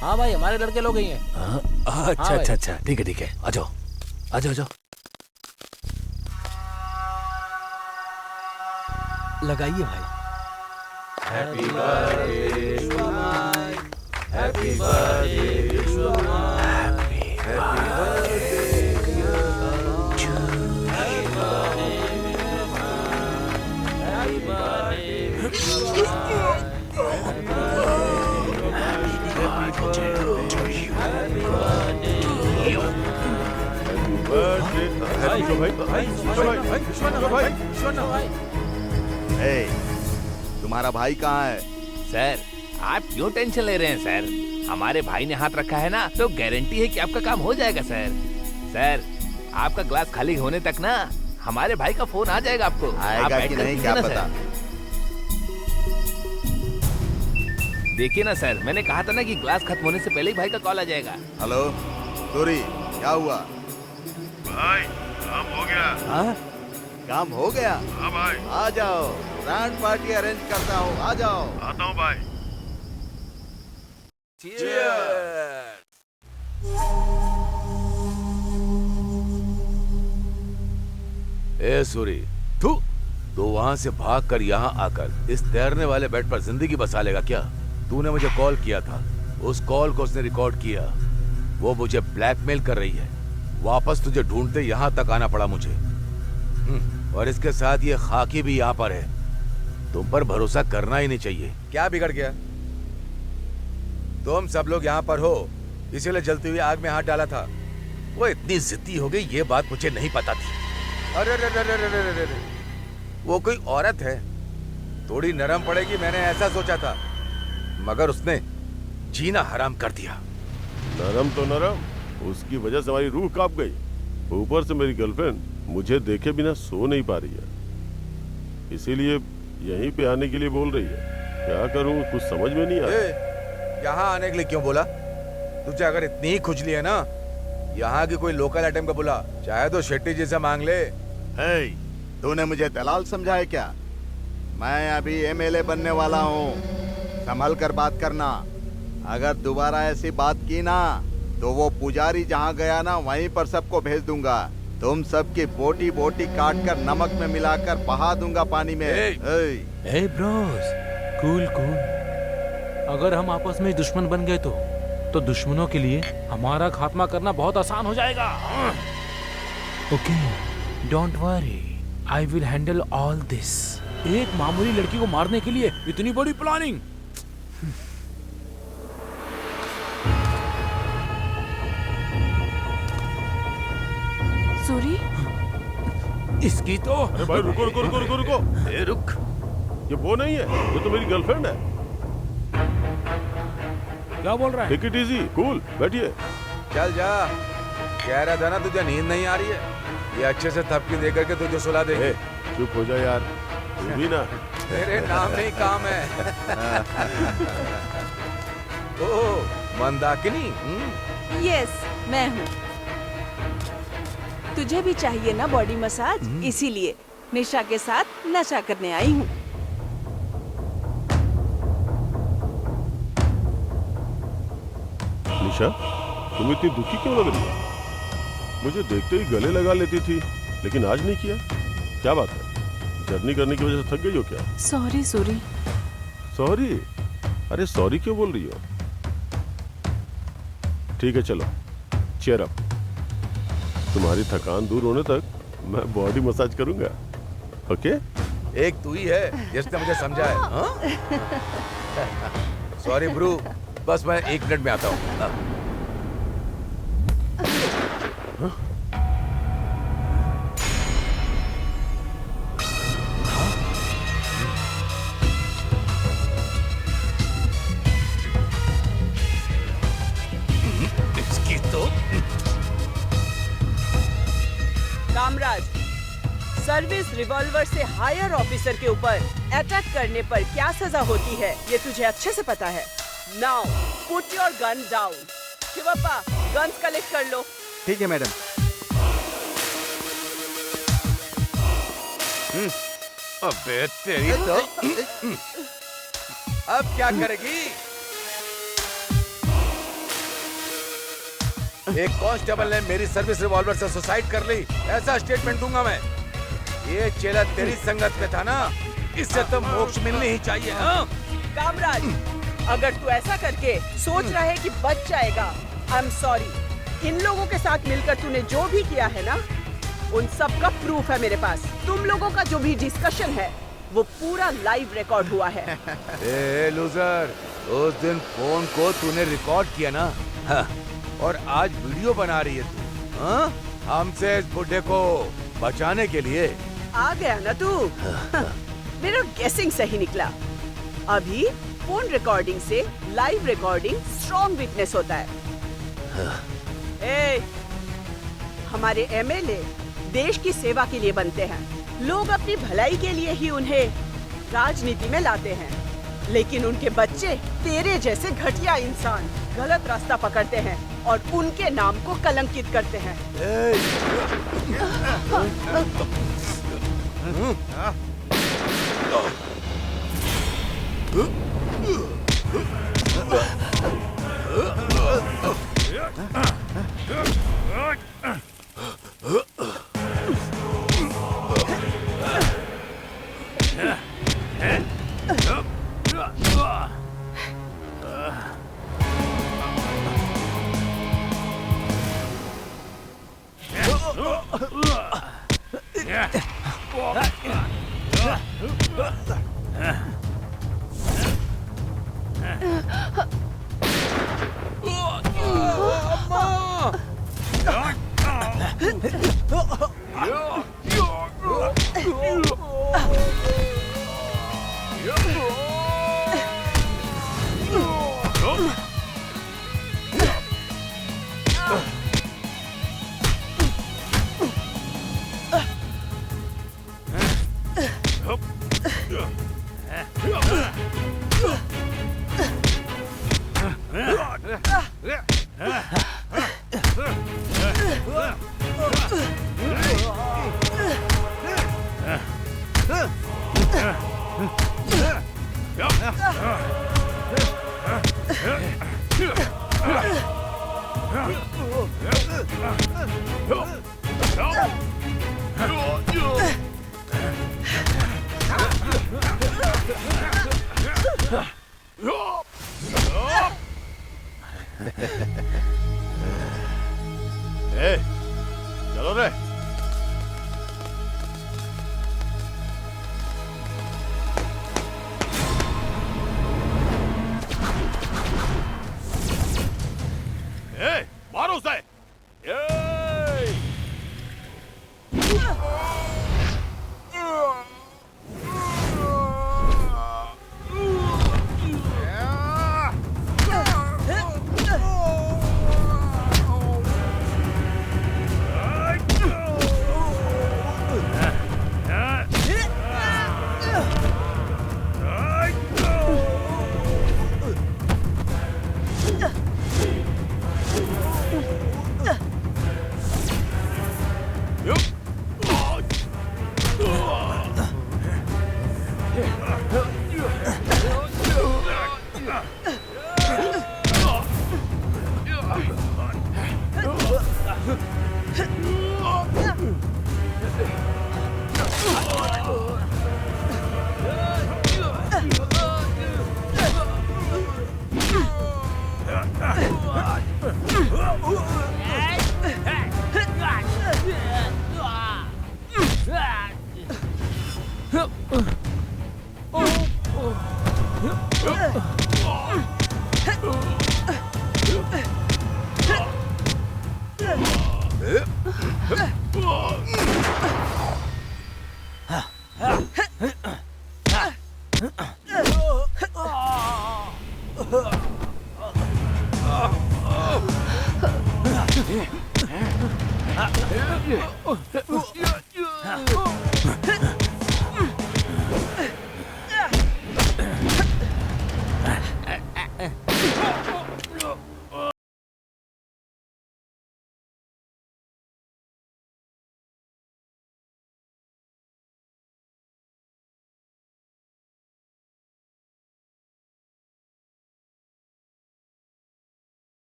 हाँ भाई, हमारे लड़के लोग ही हैं। हाँ, अच्छा अच्छा अच्छा, ठीक है आ जाओ आ जाओ आ जाओ। लगाइए भाई। ए, तुम्हारा भाई कहाँ है? सर आप क्यों टेंशन ले रहे हैं सर? हमारे भाई ने हाथ रखा है ना, तो गारंटी है कि आपका काम हो जाएगा सर। सर आपका ग्लास खाली होने तक ना हमारे भाई का फोन आ जाएगा आपको। आप आएगा बैठ कि कर नहीं पीजिए क्या ना, पता। सर। देखिए ना सर, मैंने कहा था ना कि ग्लास खत्म होने से पहले ही भाई का कॉल आ जाएगा। हेलो सूरी, क्या हुआ? भाई काम हो गया। हाँ? काम हो गया? हाँ भाई। आ जाओ, ग्रैंड पार्टी अरेंज करता हूँ, आ जाओ। आता हूँ भाई। ए सूरी, तू वहां से भागकर यहाँ आकर इस तैरने वाले बेड पर जिंदगी बसा लेगा क्या? तूने मुझे कॉल किया था, उस कॉल को उसने रिकॉर्ड किया। वो मुझे ब्लैकमेल कर रही है। वापस तुझे ढूंढते यहाँ तक आना पड़ा मुझे। और इसके साथ ये खाकी भी यहाँ पर है। तुम पर भरोसा करना ही नहीं चाहिए। क्या बिगड़ गया? तुम सब लोग यहाँ पर हो, इसीलिए जलती हुई आग में हाथ डाला था। वो इतनी जिद्दी हो गई, ये बात मुझे नहीं पता थी। अरे रे रे रे रे रे रे रे। वो कोई औरत है, थोड़ी नरम पड़ेगी, मैंने ऐसा सोचा था, मगर उसने जीना हराम कर दिया। नरम तो नरम, उसकी वजह से हमारी रूह कांप गई। ऊपर से मेरी गर्लफ्रेंड मुझे देखे बिना सो नहीं पा रही है, इसीलिए यहीं पे आने के लिए बोल रही है। क्या करूं, कुछ समझ में नहीं आ रहा। यहाँ आने के लिए क्यों बोला? तुझे अगर इतनी ही खुजली है ना, यहाँ की कोई लोकल आइटम का बुला, चाहे तो शेट्टी जी से मांग ले। हे, तूने मुझे दलाल समझा है क्या? मैं अभी एमएलए बनने वाला हूँ, संभल कर बात करना। अगर दोबारा ऐसी बात की ना, तो वो पुजारी जहाँ गया ना, वहीं पर सबको भेज दूंगा। तुम सबकी बोटी बोटी काट कर नमक में मिलाकर बहा दूंगा पानी में। ए ब्रोस, कूल कूल। अगर हम आपस में दुश्मन बन गए तो दुश्मनों के लिए हमारा खात्मा करना बहुत आसान हो जाएगा। Okay, don't worry, I will handle all this. एक मामूली लड़की को मारने के लिए इतनी बड़ी प्लानिंग। सूरी, इसकी तो अरे भाई रुको रुको रुको रुको रुको। ए रुक, ये वो नहीं है, ये तो मेरी गर्लफ्रेंड है। क्या बोल रहा है? टेक इट इजी, कूल, बैठिए। चल जा, कह रहा था ना तुझे नींद नहीं आ रही है। ये अच्छे से थपकी दे करके तुझे सुला दे। ए, चुप हो जा यार, तू भी ना। तेरे नाम में ही काम है। ओह, मंदाकिनी। यस, मैं हूँ। तुझे भी चाहिए ना बॉडी मसाज, इसीलिए निशा के साथ नशा करने आई हूँ। निशा, तुम इतनी दुखी क्यों लग रही है? मुझे देखते ही गले लगा लेती थी, लेकिन आज नहीं किया। क्या बात है? जर्नी करने की वजह से थक गई हो क्या? सॉरी सूरी। सॉरी? अरे सॉरी क्यों बोल रही हो? ठीक है चलो, चेयर अप। तुम्हारी थकान दूर होने तक मैं बॉडी मसाज करूंगा, ओके? एक तू ही है जिसने मुझे समझा है। सॉरी ब्रू, बस मैं 1 मिनट में आता हूँ। सर्विस रिवॉल्वर से हायर ऑफिसर के ऊपर अटैक करने पर क्या सजा होती है ये तुझे अच्छे से पता है। Now put your gun down. Shivappa guns collect कर लो। ठीक है मैडम। अबे तेरी तो अब क्या करेगी? एक कांस्टेबल ने मेरी सर्विस रिवॉल्वर से सुसाइड कर ली, ऐसा स्टेटमेंट दूंगा मैं। ये चेला तेरी संगत पे था ना, इससे तो मोक्ष मिलनी ही चाहिए। हाँ? कामराज, अगर तू ऐसा करके सोच रहा है कि बच जाएगा, आई एम सॉरी। इन लोगों के साथ मिलकर तूने जो भी किया है ना, उन सब का प्रूफ है मेरे पास। तुम लोगों का जो भी डिस्कशन है वो पूरा लाइव रिकॉर्ड हुआ है। ए लूजर, उस दिन फोन को तूने रिकॉर्ड किया ना, हाँ, और आज वीडियो बना रही है तू। हाँ? हमसे इस बुड्ढे को बचाने के लिए आ गया ना तू। मेरा गेसिंग सही निकला। अभी फोन रिकॉर्डिंग से लाइव रिकॉर्डिंग स्ट्रॉन्ग विटनेस होता है। ए, हमारे एमएलए देश की सेवा के लिए बनते हैं। लोग अपनी भलाई के लिए ही उन्हें राजनीति में लाते हैं, लेकिन उनके बच्चे तेरे जैसे घटिया इंसान गलत रास्ता पकड़ते हैं और उनके नाम को कलंकित करते हैं। ए, चलो रे। ए, मारो उसे। Oh!